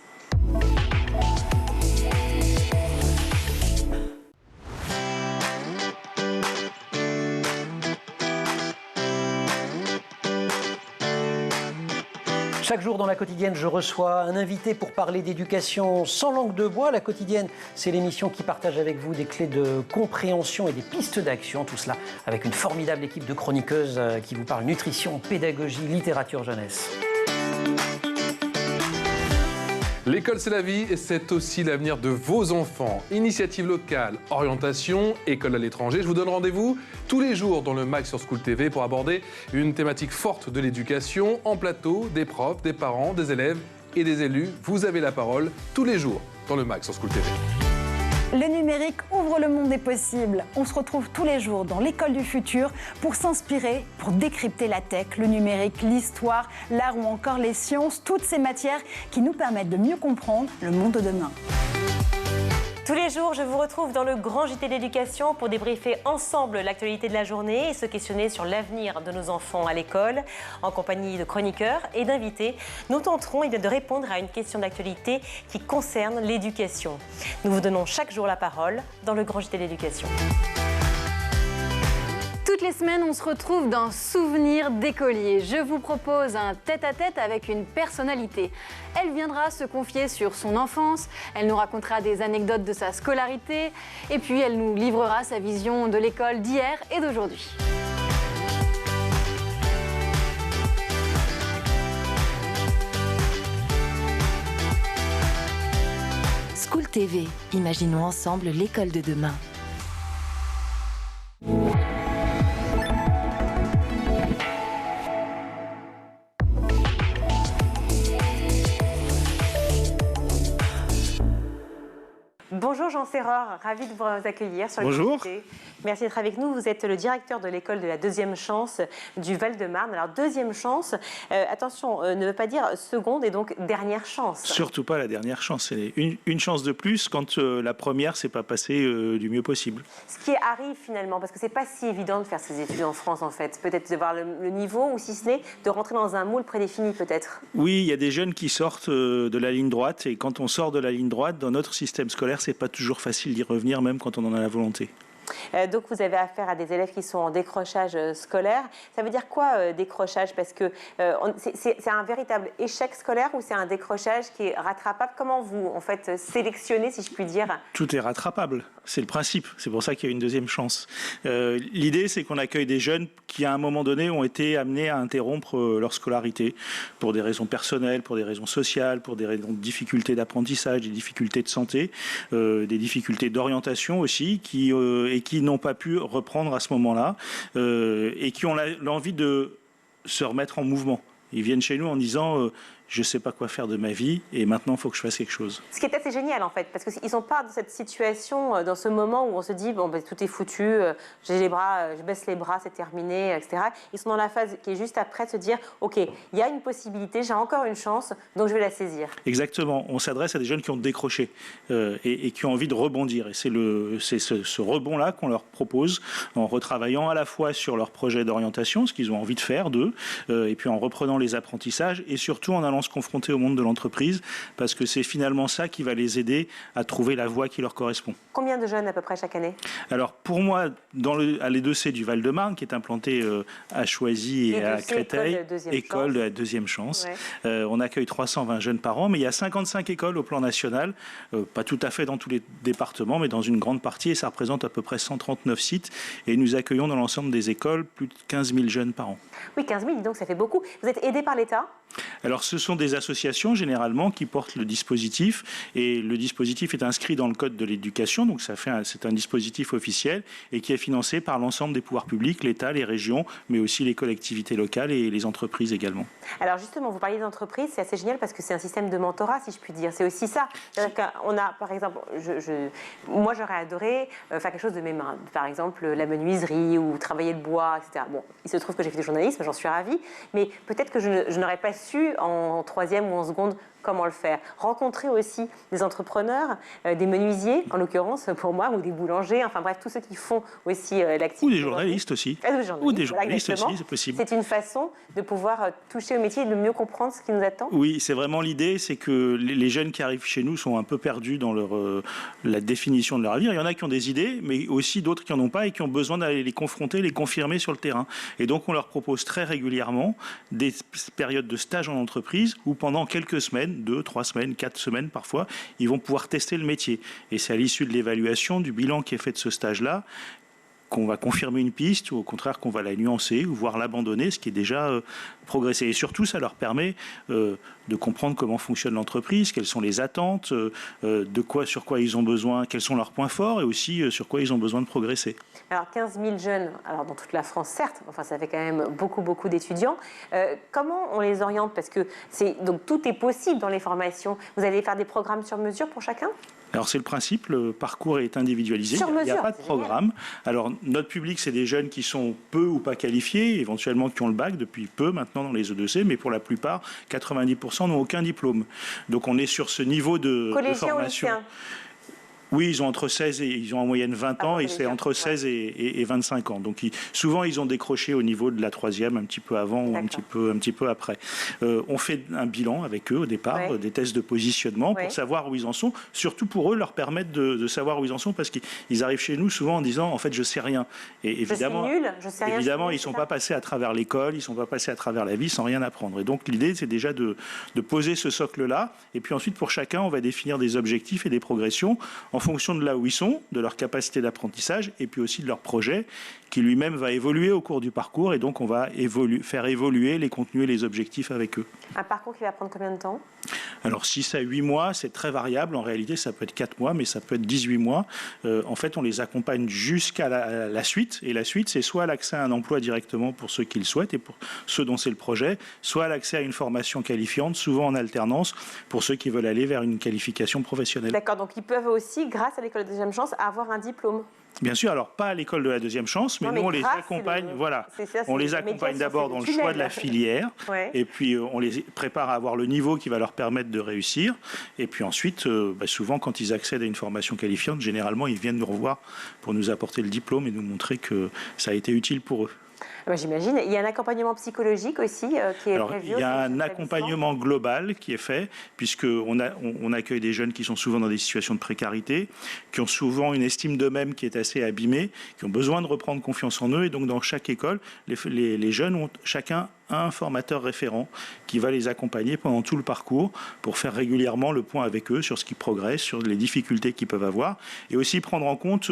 Chaque jour dans La Quotidienne, je reçois un invité pour parler d'éducation sans langue de bois. La Quotidienne, c'est l'émission qui partage avec vous des clés de compréhension et des pistes d'action. Tout cela avec une formidable équipe de chroniqueuses qui vous parle nutrition, pédagogie, littérature jeunesse. L'école, c'est la vie et c'est aussi l'avenir de vos enfants. Initiative locale, orientation, école à l'étranger. Je vous donne rendez-vous tous les jours dans le MAG sur School TV pour aborder une thématique forte de l'éducation en plateau, des profs, des parents, des élèves et des élus. Vous avez la parole tous les jours dans le MAG sur School TV. Le numérique ouvre le monde des possibles. On se retrouve tous les jours dans l'école du futur pour s'inspirer, pour décrypter la tech, le numérique, l'histoire, l'art ou encore les sciences, toutes ces matières qui nous permettent de mieux comprendre le monde de demain. Tous les jours, je vous retrouve dans le grand JT d'éducation pour débriefer ensemble l'actualité de la journée et se questionner sur l'avenir de nos enfants à l'école. En compagnie de chroniqueurs et d'invités, nous tenterons de répondre à une question d'actualité qui concerne l'éducation. Nous vous donnons chaque jour la parole dans le grand JT d'éducation. Toutes les semaines, on se retrouve dans Souvenirs d'écolier. Je vous propose un tête-à-tête avec une personnalité. Elle viendra se confier sur son enfance, elle nous racontera des anecdotes de sa scolarité et puis elle nous livrera sa vision de l'école d'hier et d'aujourd'hui. School TV, imaginons ensemble l'école de demain. Bonjour Jean Serreur, ravi de vous accueillir sur le Bonjour. JT. Merci d'être avec nous. Vous êtes le directeur de l'école de la deuxième chance du Val-de-Marne. Alors deuxième chance, attention, ne veut pas dire seconde et donc dernière chance. Surtout pas la dernière chance. C'est une chance de plus quand la première s'est pas passée du mieux possible. Ce qui arrive finalement, parce que c'est pas si évident de faire ses études en France en fait. Peut-être de voir le niveau ou si ce n'est de rentrer dans un moule prédéfini peut-être. Oui, il y a des jeunes qui sortent de la ligne droite et quand on sort de la ligne droite, dans notre système scolaire, c'est pas toujours facile d'y revenir même quand on en a la volonté. Donc vous avez affaire à des élèves qui sont en décrochage scolaire. Ça veut dire quoi décrochage? Parce que c'est un véritable échec scolaire ou c'est un décrochage qui est rattrapable? Comment vous en fait sélectionnez, si je puis dire? Tout est rattrapable, c'est le principe. C'est pour ça qu'il y a une deuxième chance. L'idée, c'est qu'on accueille des jeunes qui, à un moment donné, ont été amenés à interrompre leur scolarité pour des raisons personnelles, pour des raisons sociales, pour des raisons de difficultés d'apprentissage, des difficultés de santé, des difficultés d'orientation aussi, et qui n'ont pas pu reprendre à ce moment-là et qui ont l'envie de se remettre en mouvement. Ils viennent chez nous en disant je ne sais pas quoi faire de ma vie et maintenant il faut que je fasse quelque chose. Ce qui est assez génial en fait, parce qu'ils sont pas dans cette situation, dans ce moment où on se dit bon ben, tout est foutu, j'ai les bras, je baisse les bras, c'est terminé, etc. Ils sont dans la phase qui est juste après de se dire ok, il y a une possibilité, j'ai encore une chance, donc je vais la saisir. Exactement, on s'adresse à des jeunes qui ont décroché et qui ont envie de rebondir et c'est ce rebond-là qu'on leur propose en retravaillant à la fois sur leur projet d'orientation, ce qu'ils ont envie de faire d'eux, et puis en reprenant les apprentissages et surtout en allant se confronter au monde de l'entreprise parce que c'est finalement ça qui va les aider à trouver la voie qui leur correspond. Combien de jeunes à peu près chaque année? Alors pour moi, à l'E2C du Val-de-Marne, qui est implanté à Choisy et à Créteil, école de la deuxième chance, on accueille 320 jeunes par an, mais il y a 55 écoles au plan national, pas tout à fait dans tous les départements, mais dans une grande partie, et ça représente à peu près 139 sites, et nous accueillons dans l'ensemble des écoles plus de 15 000 jeunes par an. Oui, 15 000, donc ça fait beaucoup. Vous êtes aidé par l'État? Alors ce sont des associations généralement qui portent le dispositif, et le dispositif est inscrit dans le code de l'éducation, donc c'est un dispositif officiel et qui est financé par l'ensemble des pouvoirs publics, l'État, les régions, mais aussi les collectivités locales et les entreprises également. Alors justement, vous parliez d'entreprise, c'est assez génial parce que c'est un système de mentorat, si je puis dire. C'est aussi ça. On a, par exemple, moi j'aurais adoré faire quelque chose de mes mains, par exemple la menuiserie ou travailler le bois, etc. Bon, il se trouve que j'ai fait du journalisme, j'en suis ravie, mais peut-être que je n'aurais pas su en troisième ou en seconde comment le faire. Rencontrer aussi des entrepreneurs, des menuisiers, en l'occurrence pour moi, ou des boulangers, enfin bref, tous ceux qui font aussi l'activité. Ou des journalistes aussi. Ou des journalistes aussi, c'est possible. C'est une façon de pouvoir toucher au métier et de mieux comprendre ce qui nous attend. Oui, c'est vraiment l'idée, c'est que les jeunes qui arrivent chez nous sont un peu perdus dans la définition de leur avenir. Il y en a qui ont des idées, mais aussi d'autres qui n'en ont pas et qui ont besoin d'aller les confronter, les confirmer sur le terrain. Et donc on leur propose très régulièrement des périodes de stage en entreprise où pendant quelques semaines, 2, 3 semaines, 4 semaines parfois, ils vont pouvoir tester le métier. Et c'est à l'issue de l'évaluation, du bilan qui est fait de ce stage-là, qu'on va confirmer une piste ou au contraire qu'on va la nuancer ou voire l'abandonner, ce qui est déjà progressé. Et surtout, ça leur permet de comprendre comment fonctionne l'entreprise, quelles sont les attentes, sur quoi ils ont besoin, quels sont leurs points forts et aussi sur quoi ils ont besoin de progresser. Alors 15 000 jeunes, alors dans toute la France certes, enfin ça fait quand même beaucoup d'étudiants. Comment on les oriente? Parce que donc tout est possible dans les formations. Vous allez faire des programmes sur mesure pour chacun? Alors c'est le principe, le parcours est individualisé, Sur mesure, il n'y a pas de programme. Alors notre public, c'est des jeunes qui sont peu ou pas qualifiés, éventuellement qui ont le bac depuis peu maintenant dans les E2C, mais pour la plupart, 90% n'ont aucun diplôme. Donc on est sur ce niveau de formation. Oui, ils ont entre 16 et ils ont en moyenne 20 ans et c'est entre 16 et 25 ans. Donc souvent ils ont décroché au niveau de la troisième, un petit peu avant ou un petit peu après. On fait un bilan avec eux au départ, des tests de positionnement pour savoir où ils en sont. Surtout pour eux, leur permettre de savoir où ils en sont parce qu'ils arrivent chez nous souvent en disant en fait je sais rien. Et évidemment, je sais rien, évidemment ils ne sont pas passés à travers l'école, ils ne sont pas passés à travers la vie sans rien apprendre. Et donc l'idée c'est déjà de poser ce socle-là. Et puis ensuite pour chacun on va définir des objectifs et des progressions en fonction de là où ils sont, de leur capacité d'apprentissage et puis aussi de leur projet qui lui-même va évoluer au cours du parcours et donc on va faire évoluer les contenus et les objectifs avec eux. Un parcours qui va prendre combien de temps? Alors 6 à 8 mois, c'est très variable. En réalité, ça peut être 4 mois, mais ça peut être 18 mois. En fait, on les accompagne jusqu'à la suite. Et la suite, c'est soit l'accès à un emploi directement pour ceux qui le souhaitent et pour ceux dont c'est le projet, soit l'accès à une formation qualifiante, souvent en alternance, pour ceux qui veulent aller vers une qualification professionnelle. D'accord, donc ils peuvent aussi, grâce à l'école de deuxième chance, avoir un diplôme. Bien sûr, alors pas à l'école de la deuxième chance, mais nous on les accompagne, on les accompagne d'abord dans le choix de la filière, et puis on les prépare à avoir le niveau qui va leur permettre de réussir, et puis ensuite, souvent quand ils accèdent à une formation qualifiante, généralement ils viennent nous revoir pour nous apporter le diplôme et nous montrer que ça a été utile pour eux. J'imagine. Il y a un accompagnement psychologique aussi qui est prévu. Il y a un accompagnement global qui est fait, puisqu'on accueille des jeunes qui sont souvent dans des situations de précarité, qui ont souvent une estime d'eux-mêmes qui est assez abîmée, qui ont besoin de reprendre confiance en eux. Et donc, dans chaque école, les jeunes ont chacun un formateur référent qui va les accompagner pendant tout le parcours pour faire régulièrement le point avec eux sur ce qui progresse, sur les difficultés qu'ils peuvent avoir, et aussi prendre en compte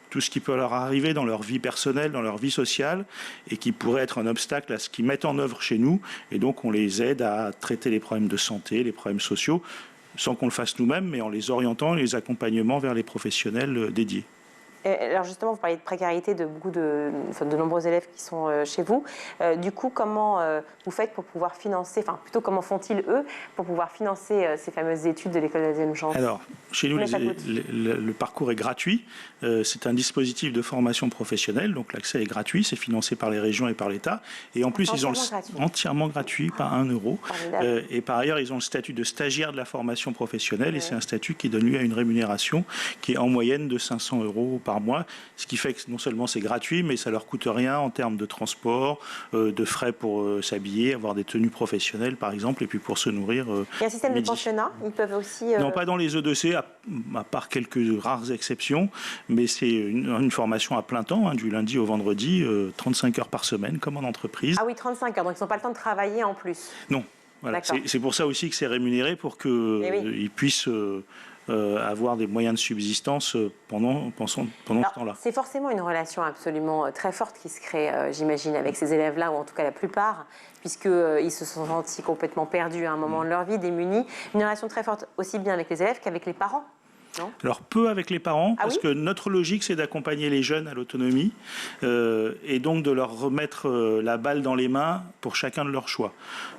tout ce qui peut leur arriver dans leur vie personnelle, dans leur vie sociale, et qui pourrait être un obstacle à ce qu'ils mettent en œuvre chez nous. Et donc, on les aide à traiter les problèmes de santé, les problèmes sociaux, sans qu'on le fasse nous-mêmes, mais en les orientant et les accompagnements vers les professionnels dédiés. Alors justement, vous parliez de précarité de nombreux élèves qui sont chez vous. Du coup, comment vous faites pour pouvoir financer, enfin plutôt comment font-ils eux pour pouvoir financer ces fameuses études de l'école de la deuxième chance? Alors, chez nous, le parcours est gratuit. C'est un dispositif de formation professionnelle, donc l'accès est gratuit, c'est financé par les régions et par l'État. Et en plus, ils ont entièrement gratuit, pas 1 euro. Et par ailleurs, ils ont le statut de stagiaire de la formation professionnelle, et c'est un statut qui donne lieu à une rémunération qui est en moyenne de 500 euros par mois, ce qui fait que non seulement c'est gratuit, mais ça leur coûte rien en termes de transport, de frais pour s'habiller, avoir des tenues professionnelles par exemple, et puis pour se nourrir. Il y a un système de pensionnat, ils peuvent aussi... Non, pas dans les E2C, à part quelques rares exceptions, mais c'est une formation à plein temps, du lundi au vendredi, 35 heures par semaine, comme en entreprise. Ah oui, 35 heures, donc ils n'ont pas le temps de travailler en plus. Non, voilà. C'est pour ça aussi que c'est rémunéré, pour qu'ils puissent avoir des moyens de subsistance pendant ce temps-là. C'est forcément une relation absolument très forte qui se crée, j'imagine, avec ces élèves-là, ou en tout cas la plupart, puisqu'ils se sont sentis complètement perdus à un moment de leur vie, démunis. Une relation très forte aussi bien avec les élèves qu'avec les parents. Non ? Alors peu avec les parents, parce que notre logique c'est d'accompagner les jeunes à l'autonomie et donc de leur remettre la balle dans les mains pour chacun de leurs choix.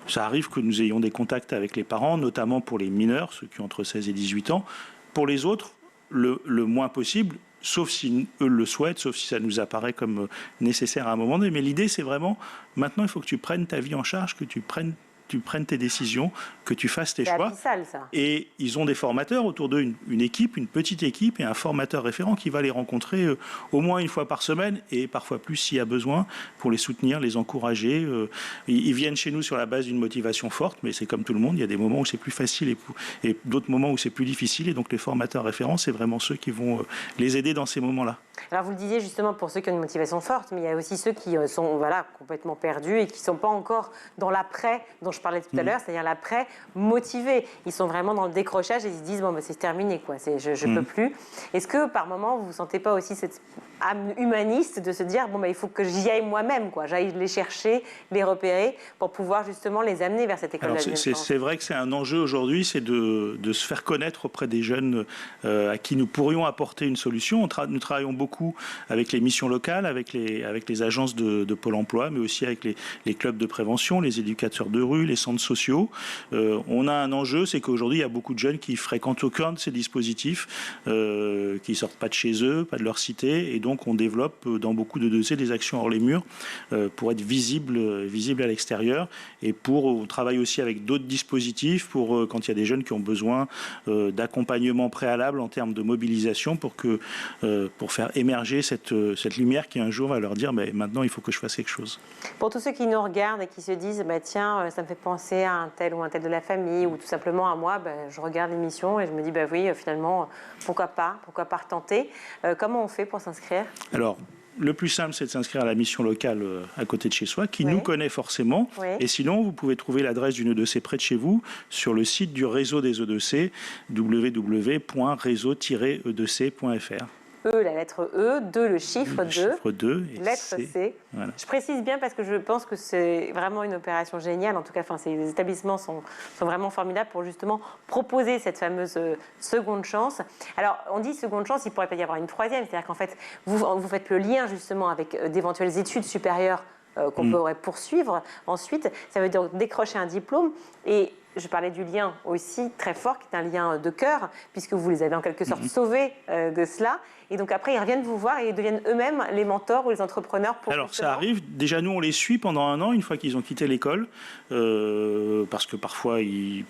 Ça arrive que nous ayons des contacts avec les parents, notamment pour les mineurs, ceux qui ont entre 16 et 18 ans. Pour les autres, le moins possible, sauf si eux le souhaitent, sauf si ça nous apparaît comme nécessaire à un moment donné. Mais l'idée c'est vraiment, maintenant il faut que tu prennes ta vie en charge, que tu prennes tes décisions, que tu fasses tes choix. Abyssal, ça. Et ils ont des formateurs autour d'eux, une équipe, une petite équipe et un formateur référent qui va les rencontrer au moins une fois par semaine et parfois plus s'il y a besoin pour les soutenir, les encourager. Ils viennent chez nous sur la base d'une motivation forte, mais c'est comme tout le monde, il y a des moments où c'est plus facile et d'autres moments où c'est plus difficile. Et donc les formateurs référents, c'est vraiment ceux qui vont les aider dans ces moments-là. Alors vous le disiez justement pour ceux qui ont une motivation forte, mais il y a aussi ceux qui sont complètement perdus et qui ne sont pas encore dans l'après dont je parlais tout à l'heure, c'est-à-dire l'après motivé. Ils sont vraiment dans le décrochage et ils se disent bon, c'est terminé, quoi. Je ne peux plus. Est-ce que par moment vous ne sentez pas aussi cette âme humaniste de se dire bon, il faut que j'y aille moi-même, quoi. J'aille les chercher, les repérer pour pouvoir justement les amener vers cette école? C'est vrai que c'est un enjeu aujourd'hui, c'est de se faire connaître auprès des jeunes à qui nous pourrions apporter une solution. Nous travaillons beaucoup avec les missions locales, avec les agences de Pôle emploi, mais aussi avec les clubs de prévention, les éducateurs de rue, les centres sociaux. On a un enjeu, c'est qu'aujourd'hui, il y a beaucoup de jeunes qui fréquentent aucun de ces dispositifs, qui ne sortent pas de chez eux, pas de leur cité, et donc on développe dans beaucoup de dossiers des actions hors les murs pour être visible à l'extérieur, et on travaille aussi avec d'autres dispositifs pour quand il y a des jeunes qui ont besoin d'accompagnement préalable en termes de mobilisation pour faire émerger cette lumière qui un jour va leur dire maintenant il faut que je fasse quelque chose. Pour tous ceux qui nous regardent et qui se disent tiens, ça me fait penser à un tel ou un tel de la famille ou tout simplement à moi, je regarde l'émission et je me dis oui, finalement, pourquoi pas retenter. Comment on fait pour s'inscrire? Alors, le plus simple, c'est de s'inscrire à la mission locale à côté de chez soi, qui nous connaît forcément. Oui. Et sinon, vous pouvez trouver l'adresse d'une EDC près de chez vous sur le site du réseau des EDC, www.réseau-edc.fr. E, la lettre E, 2, le chiffre 2. Le chiffre 2 et lettre C. Voilà. Je précise bien parce que je pense que c'est vraiment une opération géniale. En tout cas, ces établissements sont vraiment formidables pour justement proposer cette fameuse seconde chance. Alors, on dit seconde chance, il pourrait pas y avoir une troisième. C'est-à-dire qu'en fait, vous faites le lien justement avec d'éventuelles études supérieures qu'on pourrait poursuivre. Ensuite, ça veut dire décrocher un diplôme. Et je parlais du lien aussi très fort, qui est un lien de cœur, puisque vous les avez en quelque sorte sauvés de cela. Et donc après, ils reviennent vous voir et ils deviennent eux-mêmes les mentors ou les entrepreneurs. Alors ça arrive, déjà nous on les suit pendant un an, une fois qu'ils ont quitté l'école, parce que parfois,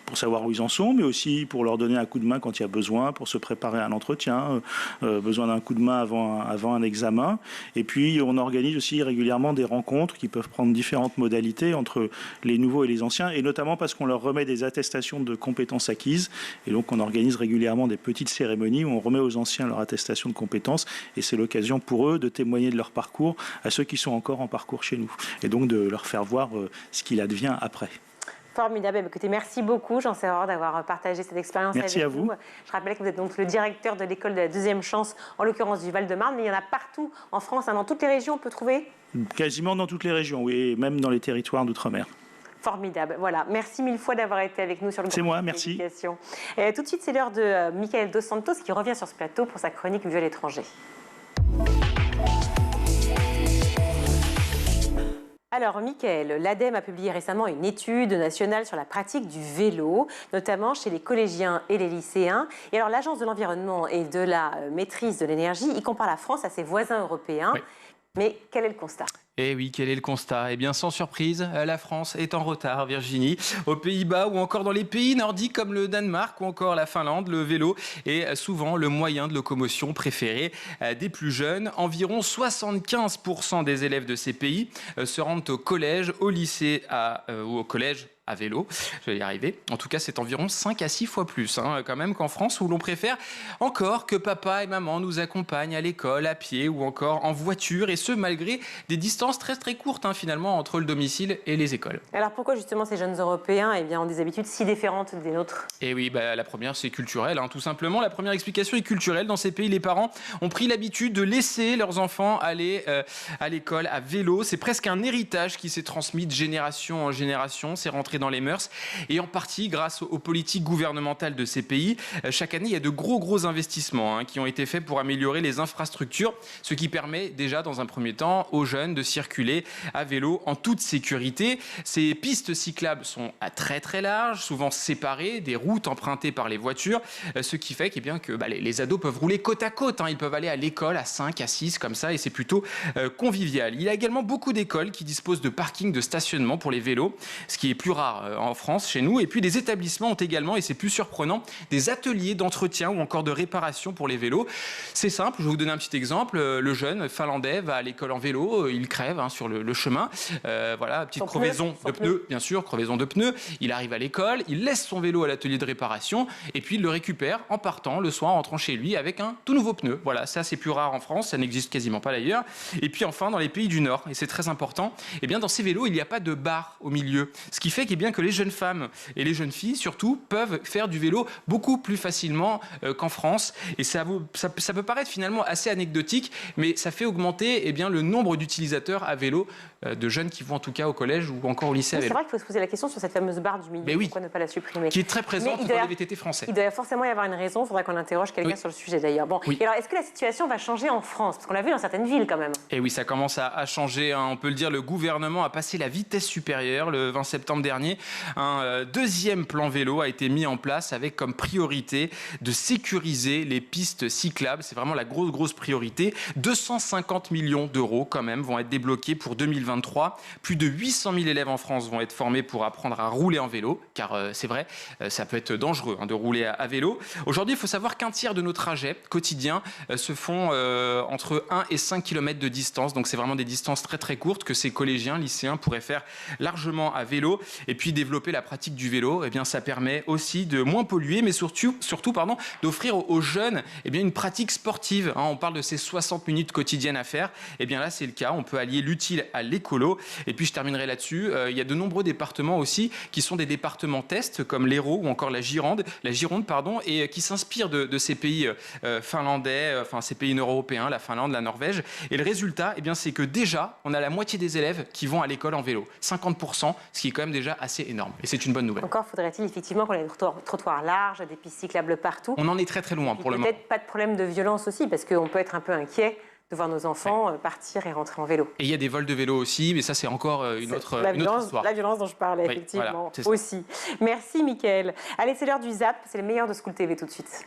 pour savoir où ils en sont, mais aussi pour leur donner un coup de main quand il y a besoin, pour se préparer à un entretien, besoin d'un coup de main avant un examen. Et puis on organise aussi régulièrement des rencontres qui peuvent prendre différentes modalités entre les nouveaux et les anciens, et notamment parce qu'on leur remet des attestations de compétences acquises. Et donc on organise régulièrement des petites cérémonies où on remet aux anciens leur attestation de compétences, et c'est l'occasion pour eux de témoigner de leur parcours à ceux qui sont encore en parcours chez nous, et donc de leur faire voir ce qu'il advient après. Formidable. Écoutez, merci beaucoup, Jean Serreur, d'avoir partagé cette expérience avec nous. Merci à vous. Je rappelle que vous êtes donc le directeur de l'école de la deuxième chance, en l'occurrence du Val-de-Marne, mais il y en a partout en France, dans toutes les régions, on peut trouver? Quasiment dans toutes les régions, oui, et même dans les territoires d'outre-mer. Formidable. Voilà. Merci mille fois d'avoir été avec nous sur le C'est moi, merci. Et tout de suite, c'est l'heure de Michael Dos Santos qui revient sur ce plateau pour sa chronique Vue à l'étranger. Alors, Michael, l'ADEME a publié récemment une étude nationale sur la pratique du vélo, notamment chez les collégiens et les lycéens. Et alors, l'Agence de l'environnement et de la maîtrise de l'énergie, y compare la France à ses voisins européens. Oui. Mais quel est le constat ? Eh oui, quel est le constat ? Eh bien, sans surprise, la France est en retard, Virginie. Aux Pays-Bas ou encore dans les pays nordiques comme le Danemark ou encore la Finlande, le vélo est souvent le moyen de locomotion préféré des plus jeunes. Environ 75% des élèves de ces pays se rendent au collège, au lycée ou au collège à vélo. Je vais y arriver. En tout cas, c'est environ 5 à 6 fois plus quand même qu'en France, où l'on préfère encore que papa et maman nous accompagnent à l'école, à pied ou encore en voiture, et ce malgré des distances très très courtes finalement entre le domicile et les écoles. Alors pourquoi justement ces jeunes Européens ont des habitudes si différentes des nôtres? Et oui, la première c'est culturel, tout simplement. La première explication est culturelle. Dans ces pays, les parents ont pris l'habitude de laisser leurs enfants aller à l'école à vélo. C'est presque un héritage qui s'est transmis de génération en génération. C'est rentré dans les mœurs. Et en partie grâce aux politiques gouvernementales de ces pays. Chaque année, il y a de gros investissements qui ont été faits pour améliorer les infrastructures, ce qui permet déjà dans un premier temps aux jeunes de circuler à vélo en toute sécurité. Ces pistes cyclables sont très très larges, souvent séparées des routes empruntées par les voitures, ce qui fait que les ados peuvent rouler côte à côte. Ils peuvent aller à l'école à 5, à 6 comme ça, et c'est plutôt convivial. Il y a également beaucoup d'écoles qui disposent de parkings de stationnement pour les vélos, ce qui est plus rare en France, chez nous. Et puis des établissements ont également, et c'est plus surprenant, des ateliers d'entretien ou encore de réparation pour les vélos. C'est simple, je vais vous donner un petit exemple. Le jeune finlandais va à l'école en vélo, il crève sur le chemin. Petite crevaison de pneus, bien sûr, crevaison de pneus. Il arrive à l'école, il laisse son vélo à l'atelier de réparation et puis il le récupère en partant le soir, en rentrant chez lui avec un tout nouveau pneu. Voilà, ça c'est plus rare en France, ça n'existe quasiment pas d'ailleurs. Et puis enfin, dans les pays du Nord, et c'est très important, dans ces vélos, il n'y a pas de barre au milieu. Ce qui fait que les jeunes femmes et les jeunes filles, surtout, peuvent faire du vélo beaucoup plus facilement qu'en France. Et ça peut paraître finalement assez anecdotique, mais ça fait augmenter le nombre d'utilisateurs à vélo, de jeunes qui vont en tout cas au collège ou encore au lycée à vélo. C'est vrai qu'il faut se poser la question sur cette fameuse barre du milieu, pourquoi ne pas la supprimer? Qui est très présente dans les VTT français. Il doit forcément y avoir une raison, il faudra qu'on interroge quelqu'un sur le sujet d'ailleurs. Et alors est-ce que la situation va changer en France? Parce qu'on l'a vu dans certaines villes quand même. Et oui, ça commence à changer, on peut le dire, le gouvernement a passé la vitesse supérieure le 20 septembre dernier. Un deuxième plan vélo a été mis en place avec comme priorité de sécuriser les pistes cyclables. C'est vraiment la grosse priorité. 250 millions d'euros quand même vont être débloqués pour 2023. Plus de 800 000 élèves en France vont être formés pour apprendre à rouler en vélo, car c'est vrai, ça peut être dangereux de rouler à vélo. Aujourd'hui, il faut savoir qu'un tiers de nos trajets quotidiens se font entre 1 et 5 km de distance. Donc c'est vraiment des distances très très courtes que ces collégiens, lycéens pourraient faire largement à vélo. Et puis développer la pratique du vélo, ça permet aussi de moins polluer, mais surtout d'offrir aux jeunes une pratique sportive. On parle de ces 60 minutes quotidiennes à faire. Là, c'est le cas. On peut allier l'utile à l'écolo. Et puis je terminerai là-dessus. Il y a de nombreux départements aussi qui sont des départements tests, comme l'Hérault ou encore la Gironde, et qui s'inspirent de ces pays finlandais, ces pays nord-européens, la Finlande, la Norvège. Et le résultat, c'est que déjà, on a la moitié des élèves qui vont à l'école en vélo. 50%, ce qui est quand même déjà assez énorme. Et c'est une bonne nouvelle. Encore faudrait-il effectivement qu'on ait des trottoirs larges, des pistes cyclables partout. On en est très très loin pour le moment. Peut-être pas de problème de violence aussi, parce qu'on peut être un peu inquiet de voir nos enfants partir et rentrer en vélo. Et il y a des vols de vélo aussi, mais ça c'est encore une autre histoire. La violence dont je parlais, effectivement, aussi. Merci Mickaël. Allez, c'est l'heure du Zap, c'est le meilleur de School TV tout de suite.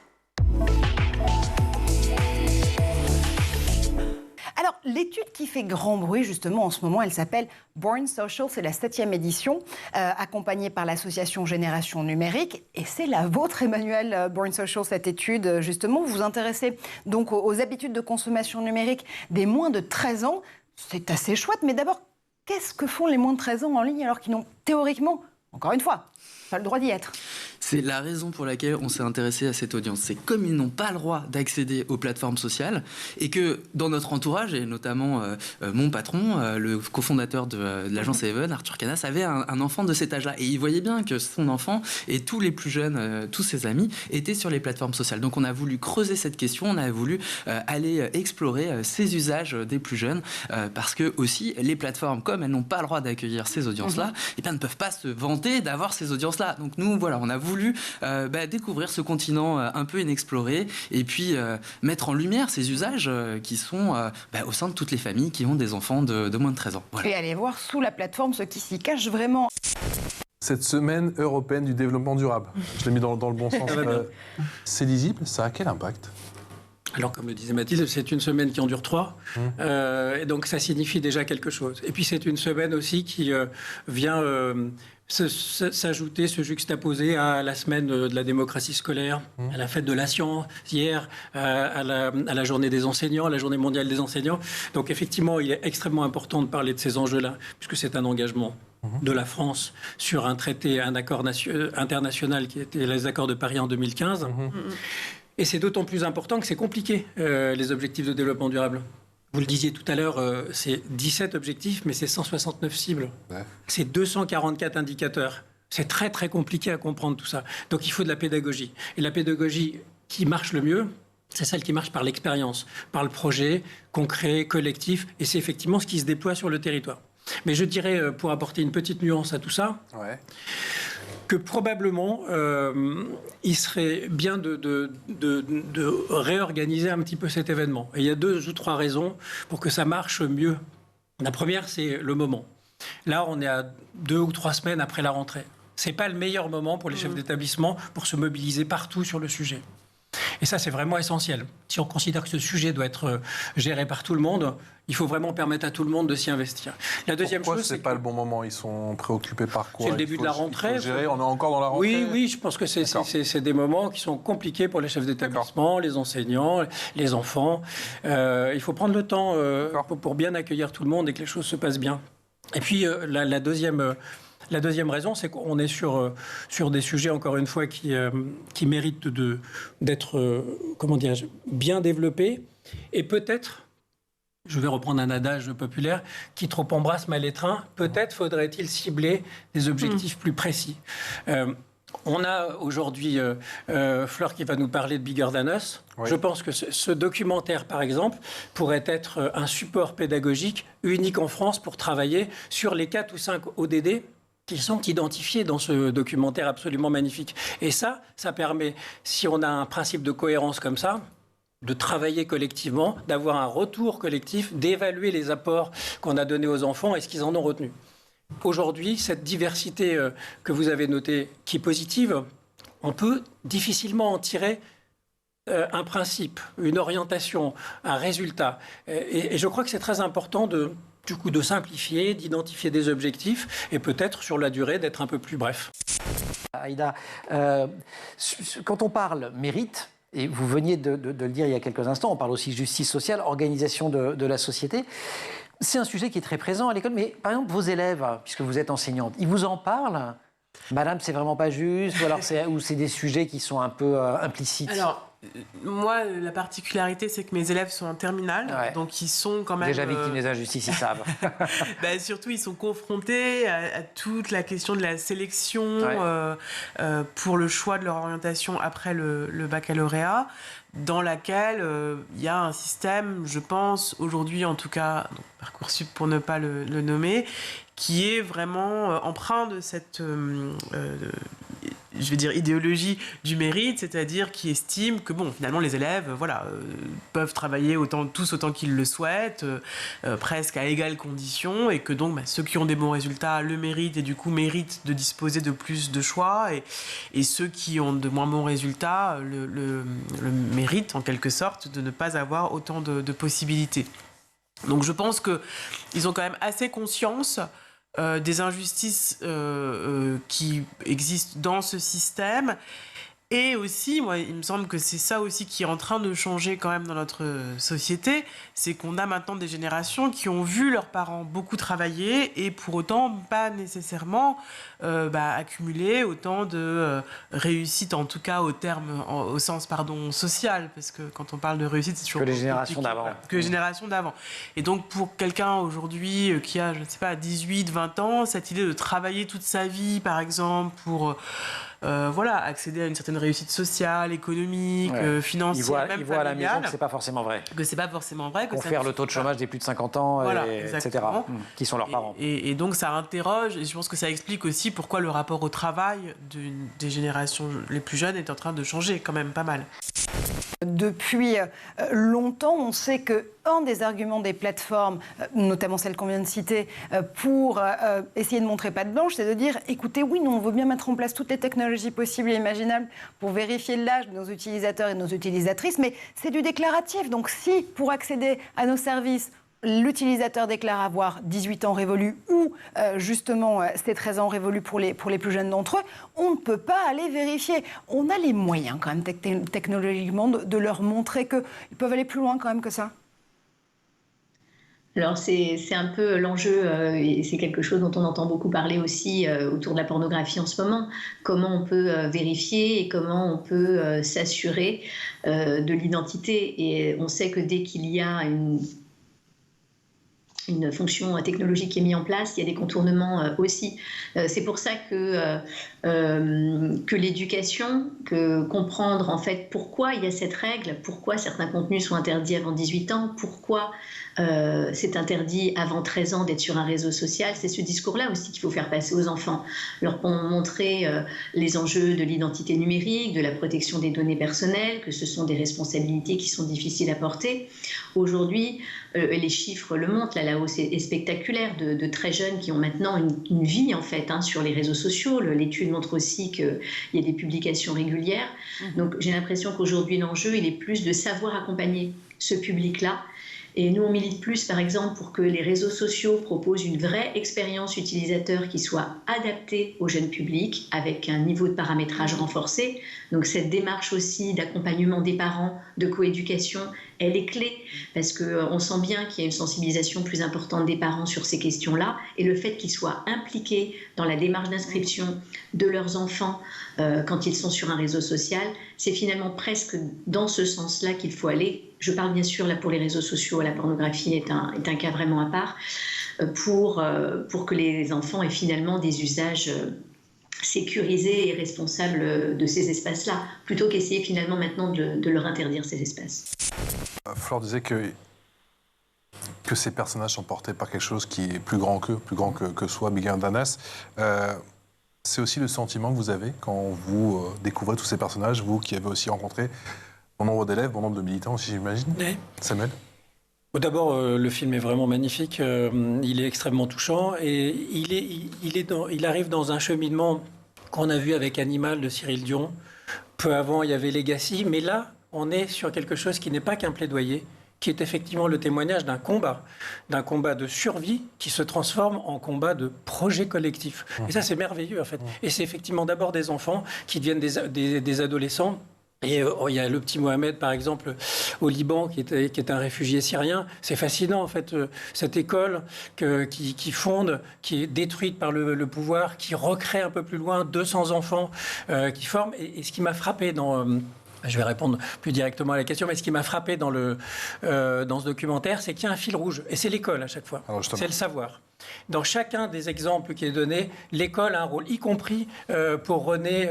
Alors, l'étude qui fait grand bruit, justement, en ce moment, elle s'appelle Born Social. C'est la 7e édition, accompagnée par l'association Génération Numérique. Et c'est la vôtre, Emmanuel, Born Social, cette étude. Justement, vous vous intéressez donc aux habitudes de consommation numérique des moins de 13 ans. C'est assez chouette. Mais d'abord, qu'est-ce que font les moins de 13 ans en ligne alors qu'ils n'ont théoriquement, encore une fois, pas le droit d'y être? C'est la raison pour laquelle on s'est intéressé à cette audience. C'est comme ils n'ont pas le droit d'accéder aux plateformes sociales et que dans notre entourage, et notamment mon patron, le cofondateur de l'agence Even, Arthur Canas, avait un enfant de cet âge-là. Et il voyait bien que son enfant et tous les plus jeunes, tous ses amis, étaient sur les plateformes sociales. Donc on a voulu creuser cette question, on a voulu aller explorer ces usages des plus jeunes parce que aussi les plateformes, comme elles n'ont pas le droit d'accueillir ces audiences-là, ne peuvent pas se vanter d'avoir ces audiences-là. Donc nous, voilà, on a voulu découvrir ce continent un peu inexploré et puis mettre en lumière ces usages qui sont au sein de toutes les familles qui ont des enfants de moins de 13 ans. Voilà. Et aller voir sous la plateforme ce qui s'y cache vraiment. Cette semaine européenne du développement durable, je l'ai mis dans le bon sens. C'est lisible, ça a quel impact ? Alors, comme le disait Mathilde, c'est une semaine qui en dure 3. Et donc, ça signifie déjà quelque chose. Et puis, c'est une semaine aussi qui vient s'ajouter, se juxtaposer à la semaine de la démocratie scolaire, à la fête de la science hier, à la journée des enseignants, à la journée mondiale des enseignants. Donc, effectivement, il est extrêmement important de parler de ces enjeux-là, puisque c'est un engagement de la France sur un traité, un accord international qui était les accords de Paris en 2015. Et c'est d'autant plus important que c'est compliqué, les objectifs de développement durable. Vous le disiez tout à l'heure, c'est 17 objectifs, mais c'est 169 cibles. Ouais. C'est 244 indicateurs. C'est très, très compliqué à comprendre tout ça. Donc, il faut de la pédagogie. Et la pédagogie qui marche le mieux, c'est celle qui marche par l'expérience, par le projet concret, collectif. Et c'est effectivement ce qui se déploie sur le territoire. Mais je dirais, pour apporter une petite nuance à tout ça, que probablement, il serait bien de réorganiser un petit peu cet événement. Et il y a 2 ou 3 raisons pour que ça marche mieux. La première, c'est le moment. Là, on est à 2 ou 3 semaines après la rentrée. Ce n'est pas le meilleur moment pour les chefs d'établissement pour se mobiliser partout sur le sujet. Et ça, c'est vraiment essentiel. Si on considère que ce sujet doit être géré par tout le monde, il faut vraiment permettre à tout le monde de s'y investir. La deuxième chose, c'est pas le bon moment. Ils sont préoccupés par quoi? C'est le début de la rentrée. On est encore dans la rentrée. Oui, je pense que c'est des moments qui sont compliqués pour les chefs d'établissement, les enseignants, les enfants. Il faut prendre le temps pour bien accueillir tout le monde et que les choses se passent bien. Et puis la deuxième raison, c'est qu'on est sur des sujets, encore une fois, qui méritent d'être bien développés. Et peut-être, je vais reprendre un adage populaire, qui trop embrasse mal étreint, peut-être faudrait-il cibler des objectifs plus précis. On a aujourd'hui Fleur qui va nous parler de Bigger Than Us. Oui. Je pense que ce documentaire, par exemple, pourrait être un support pédagogique unique en France pour travailler sur les 4 ou 5 ODD qui sont identifiés dans ce documentaire absolument magnifique. Et ça permet, si on a un principe de cohérence comme ça, de travailler collectivement, d'avoir un retour collectif, d'évaluer les apports qu'on a donnés aux enfants et ce qu'ils en ont retenu. Aujourd'hui, cette diversité que vous avez notée, qui est positive, on peut difficilement en tirer un principe, une orientation, un résultat. Et je crois que c'est très important de simplifier, d'identifier des objectifs et peut-être sur la durée d'être un peu plus bref. Aïda, quand on parle mérite, et vous veniez de le dire il y a quelques instants, on parle aussi justice sociale, organisation de la société. C'est un sujet qui est très présent à l'école, mais par exemple, vos élèves, puisque vous êtes enseignante, ils vous en parlent? Madame, c'est vraiment pas juste, ou alors c'est des sujets qui sont un peu implicites? Alors, moi, la particularité, c'est que mes élèves sont en terminale, donc ils sont quand même... Déjà victimes des injustices, ils savent. Surtout, ils sont confrontés à toute la question de la sélection pour le choix de leur orientation après le baccalauréat, dans laquelle il y a un système, je pense, aujourd'hui en tout cas, donc Parcoursup pour ne pas le nommer, qui est vraiment empreint de cette... je vais dire idéologie du mérite, c'est-à-dire qui estime que finalement les élèves peuvent travailler tous autant qu'ils le souhaitent, presque à égales conditions, et que donc ceux qui ont des bons résultats le méritent et du coup méritent de disposer de plus de choix, et ceux qui ont de moins bons résultats le méritent en quelque sorte de ne pas avoir autant de possibilités. Donc je pense qu'ils ont quand même assez conscience des injustices qui existent dans ce système. Et aussi, moi, il me semble que c'est ça aussi qui est en train de changer quand même dans notre société, c'est qu'on a maintenant des générations qui ont vu leurs parents beaucoup travailler et pour autant pas nécessairement accumuler autant de réussite, en tout cas au sens social, parce que quand on parle de réussite, c'est toujours que les générations d'avant. Que les générations d'avant. Et donc pour quelqu'un aujourd'hui qui a, je ne sais pas, 18, 20 ans, cette idée de travailler toute sa vie, par exemple, pour accéder à une certaine réussite sociale, économique, financière, même familiale. Il voit à la maison que c'est pas forcément vrai. Que c'est pas forcément vrai. Que faire le taux de chômage des plus de 50 ans, etc. Qui sont leurs parents. Et donc ça interroge, et je pense que ça explique aussi pourquoi le rapport au travail des générations les plus jeunes est en train de changer quand même pas mal. Depuis longtemps, on sait qu'un des arguments des plateformes, notamment celles qu'on vient de citer, pour essayer de montrer patte blanche, c'est de dire, écoutez, oui, nous, on veut bien mettre en place toutes les technologies possibles et imaginables pour vérifier l'âge de nos utilisateurs et de nos utilisatrices, mais c'est du déclaratif. Donc si, pour accéder à nos services, l'utilisateur déclare avoir 18 ans révolus ou justement c'est 13 ans révolus pour les plus jeunes d'entre eux, on ne peut pas aller vérifier. On a les moyens quand même technologiquement de leur montrer qu'ils peuvent aller plus loin quand même que ça. Alors c'est un peu l'enjeu, et c'est quelque chose dont on entend beaucoup parler aussi autour de la pornographie en ce moment. Comment on peut vérifier et comment on peut s'assurer de l'identité. Et on sait que dès qu'il y a une fonction technologique qui est mise en place, il y a des contournements aussi. C'est pour ça que l'éducation, que comprendre en fait pourquoi il y a cette règle, pourquoi certains contenus sont interdits avant 18 ans, pourquoi c'est interdit avant 13 ans d'être sur un réseau social, c'est ce discours-là aussi qu'il faut faire passer aux enfants, leur montrer les enjeux de l'identité numérique, de la protection des données personnelles, que ce sont des responsabilités qui sont difficiles à porter. Aujourd'hui, les chiffres le montrent, la hausse est spectaculaire de très jeunes qui ont maintenant une vie en fait sur les réseaux sociaux. L'étude montre aussi qu'il y a des publications régulières. Donc j'ai l'impression qu'aujourd'hui l'enjeu il est plus de savoir accompagner ce public-là. Et nous, on milite plus, par exemple, pour que les réseaux sociaux proposent une vraie expérience utilisateur qui soit adaptée au jeune public, avec un niveau de paramétrage renforcé. Donc cette démarche aussi d'accompagnement des parents, de coéducation, elle est clé, parce qu'on sent bien qu'il y a une sensibilisation plus importante des parents sur ces questions-là, et le fait qu'ils soient impliqués dans la démarche d'inscription de leurs enfants quand ils sont sur un réseau social, c'est finalement presque dans ce sens-là qu'il faut aller. Je parle bien sûr là pour les réseaux sociaux, la pornographie est un cas vraiment à part, pour que les enfants aient finalement des usages sécurisés et responsables de ces espaces-là, plutôt qu'essayer finalement maintenant de leur interdire ces espaces. Flore disait que ces personnages sont portés par quelque chose qui est plus grand que soi, bigger than us. C'est aussi le sentiment que vous avez quand vous découvrez tous ces personnages, vous qui avez aussi rencontré bon nombre d'élèves, bon nombre de militants aussi, j'imagine. Oui. Samuel ? D'abord, le film est vraiment magnifique, il est extrêmement touchant et il arrive dans un cheminement qu'on a vu avec Animal de Cyril Dion. Peu avant, il y avait Legacy, mais là, on est sur quelque chose qui n'est pas qu'un plaidoyer, qui est effectivement le témoignage d'un combat de survie qui se transforme en combat de projet collectif. Et ça, c'est merveilleux, en fait. Et c'est effectivement d'abord des enfants qui deviennent des adolescents. Et il y a le petit Mohamed, par exemple, au Liban, qui est un réfugié syrien. C'est fascinant, en fait, cette école qui fonde, qui est détruite par le pouvoir, qui recrée un peu plus loin 200 enfants qui forment. Et ce qui m'a frappé dans... je vais répondre plus directement à la question, mais ce qui m'a frappé dans ce documentaire, c'est qu'il y a un fil rouge. Et c'est l'école, à chaque fois. C'est le savoir. Dans chacun des exemples qui est donné, l'école a un rôle, y compris pour René...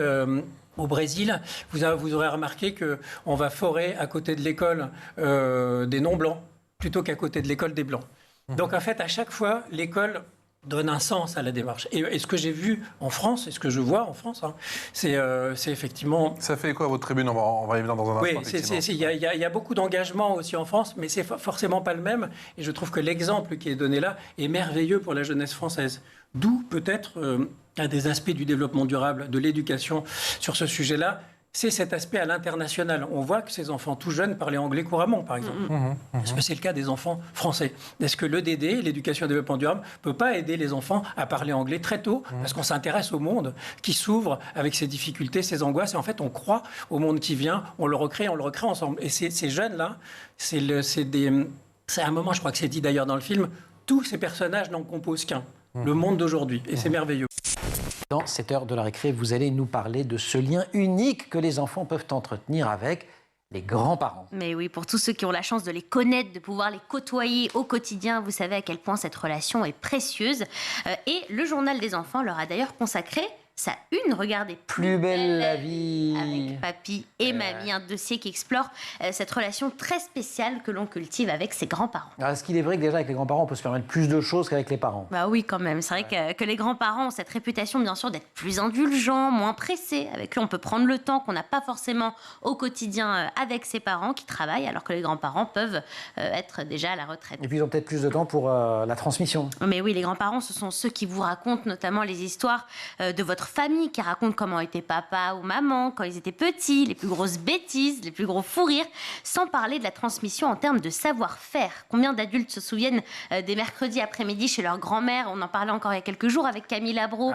au Brésil, vous aurez remarqué qu'on va forer à côté de l'école des non-blancs plutôt qu'à côté de l'école des blancs. Donc en fait, à chaque fois, l'école donne un sens à la démarche. Et ce que j'ai vu en France, et ce que je vois en France, c'est effectivement... Ça fait quoi à votre tribune ? On va y venir dans un instant. Oui, il y a beaucoup d'engagement aussi en France, mais c'est forcément pas le même. Et je trouve que l'exemple qui est donné là est merveilleux pour la jeunesse française. D'où peut-être un des aspects du développement durable, de l'éducation sur ce sujet-là, c'est cet aspect à l'international. On voit que ces enfants tout jeunes parlaient anglais couramment, par exemple. Est-ce que c'est le cas des enfants français ? Est-ce que l'EDD, l'éducation et le développement durable, ne peut pas aider les enfants à parler anglais très tôt ? Parce qu'on s'intéresse au monde qui s'ouvre avec ses difficultés, ses angoisses. Et en fait, on croit au monde qui vient, on le recrée ensemble. Et ces jeunes-là, c'est un moment, je crois que c'est dit d'ailleurs dans le film, tous ces personnages n'en composent qu'un. Le monde d'aujourd'hui. Et c'est merveilleux. Dans cette heure de la récré, vous allez nous parler de ce lien unique que les enfants peuvent entretenir avec les grands-parents. Mais oui, pour tous ceux qui ont la chance de les connaître, de pouvoir les côtoyer au quotidien, vous savez à quel point cette relation est précieuse. Et le Journal des enfants leur a d'ailleurs consacré sa une, regardez, Plus belle la vie, avec papy et mamie, un dossier qui explore cette relation très spéciale que l'on cultive avec ses grands-parents. Alors, est-ce qu'il est vrai que déjà avec les grands-parents, on peut se permettre plus de choses qu'avec les parents ? Bah oui, quand même. C'est vrai que les grands-parents ont cette réputation, bien sûr, d'être plus indulgents, moins pressés. Avec eux, on peut prendre le temps qu'on n'a pas forcément au quotidien avec ses parents qui travaillent, alors que les grands-parents peuvent être déjà à la retraite. Et puis ils ont peut-être plus de temps pour la transmission. Mais oui, les grands-parents, ce sont ceux qui vous racontent notamment les histoires de votre votre famille qui raconte comment était papa ou maman quand ils étaient petits, les plus grosses bêtises, les plus gros fous rires, sans parler de la transmission en termes de savoir-faire. Combien d'adultes se souviennent des mercredis après-midi chez leur grand-mère? On en parlait encore il y a quelques jours avec Camille Labro,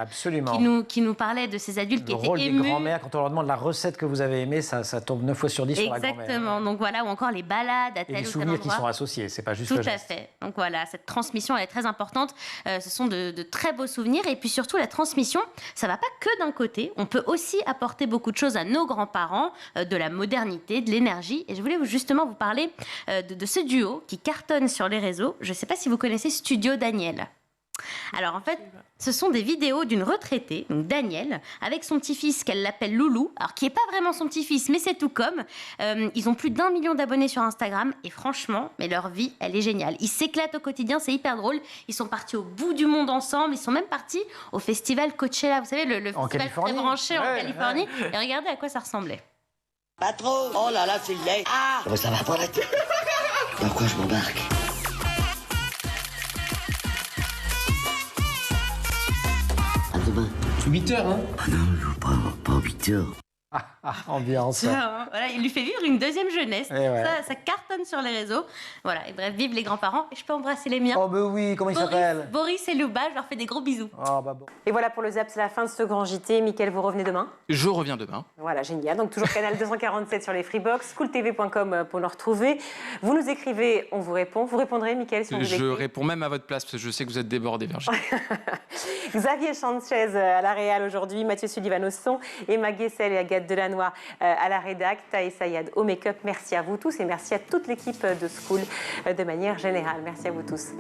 qui nous parlait de ces adultes qui étaient émus. Le rôle des grand-mères, quand on leur demande la recette que vous avez aimée, ça tombe 9 fois sur 10 sur la grand-mère. Exactement, donc voilà, ou encore les balades à tel ou tel endroit. Et les souvenirs qui sont associés, c'est pas juste le geste. Tout à fait, donc voilà, cette transmission elle est très importante, ce sont de très beaux souvenirs, et puis surtout la transmission, ça va pas que d'un côté, on peut aussi apporter beaucoup de choses à nos grands-parents, de la modernité, de l'énergie, et je voulais justement vous parler de ce duo qui cartonne sur les réseaux. Je sais pas si vous connaissez Studio Daniel. Alors en fait, ce sont des vidéos d'une retraitée, donc Daniel, avec son petit-fils qu'elle l'appelle Loulou, alors qui n'est pas vraiment son petit-fils, mais c'est tout comme. Ils ont plus d'1 million d'abonnés sur Instagram et franchement, mais leur vie, elle est géniale. Ils s'éclatent au quotidien, c'est hyper drôle. Ils sont partis au bout du monde ensemble, ils sont même partis au festival Coachella, vous savez, le festival très branché en Californie. Et regardez à quoi ça ressemblait. Pas trop. Oh là là, c'est laid. Ah, ça va pas la tête. Dans quoi je m'embarque? À demain. 8 heures, hein? Ah non, pas 8 heures. Ambiance. Voilà, il lui fait vivre une deuxième jeunesse. Ça cartonne sur les réseaux. Voilà, et bref, vive les grands-parents. Et je peux embrasser les miens. Oh, bah oui, comment ils s'appellent? Boris et Louba, je leur fais des gros bisous. Oh, bah bon. Et voilà pour le Zap, c'est la fin de ce grand JT. Mickaël, vous revenez demain? Je reviens demain. Voilà, génial. Donc toujours canal 247 sur les Freebox, schooltv.com pour nous retrouver. Vous nous écrivez, on vous répond. Vous répondrez, Mickaël, si on vous écrit? Je réponds même à votre place, parce que je sais que vous êtes débordé, Virginie. Xavier Sanchez à la Réal aujourd'hui, Mathieu Sullivan au son, Emma Guessel et Agathe Delannoy à la rédac, Taï Sayad au make-up. Merci à vous tous et merci à toute l'équipe de School de manière générale. Merci à vous tous.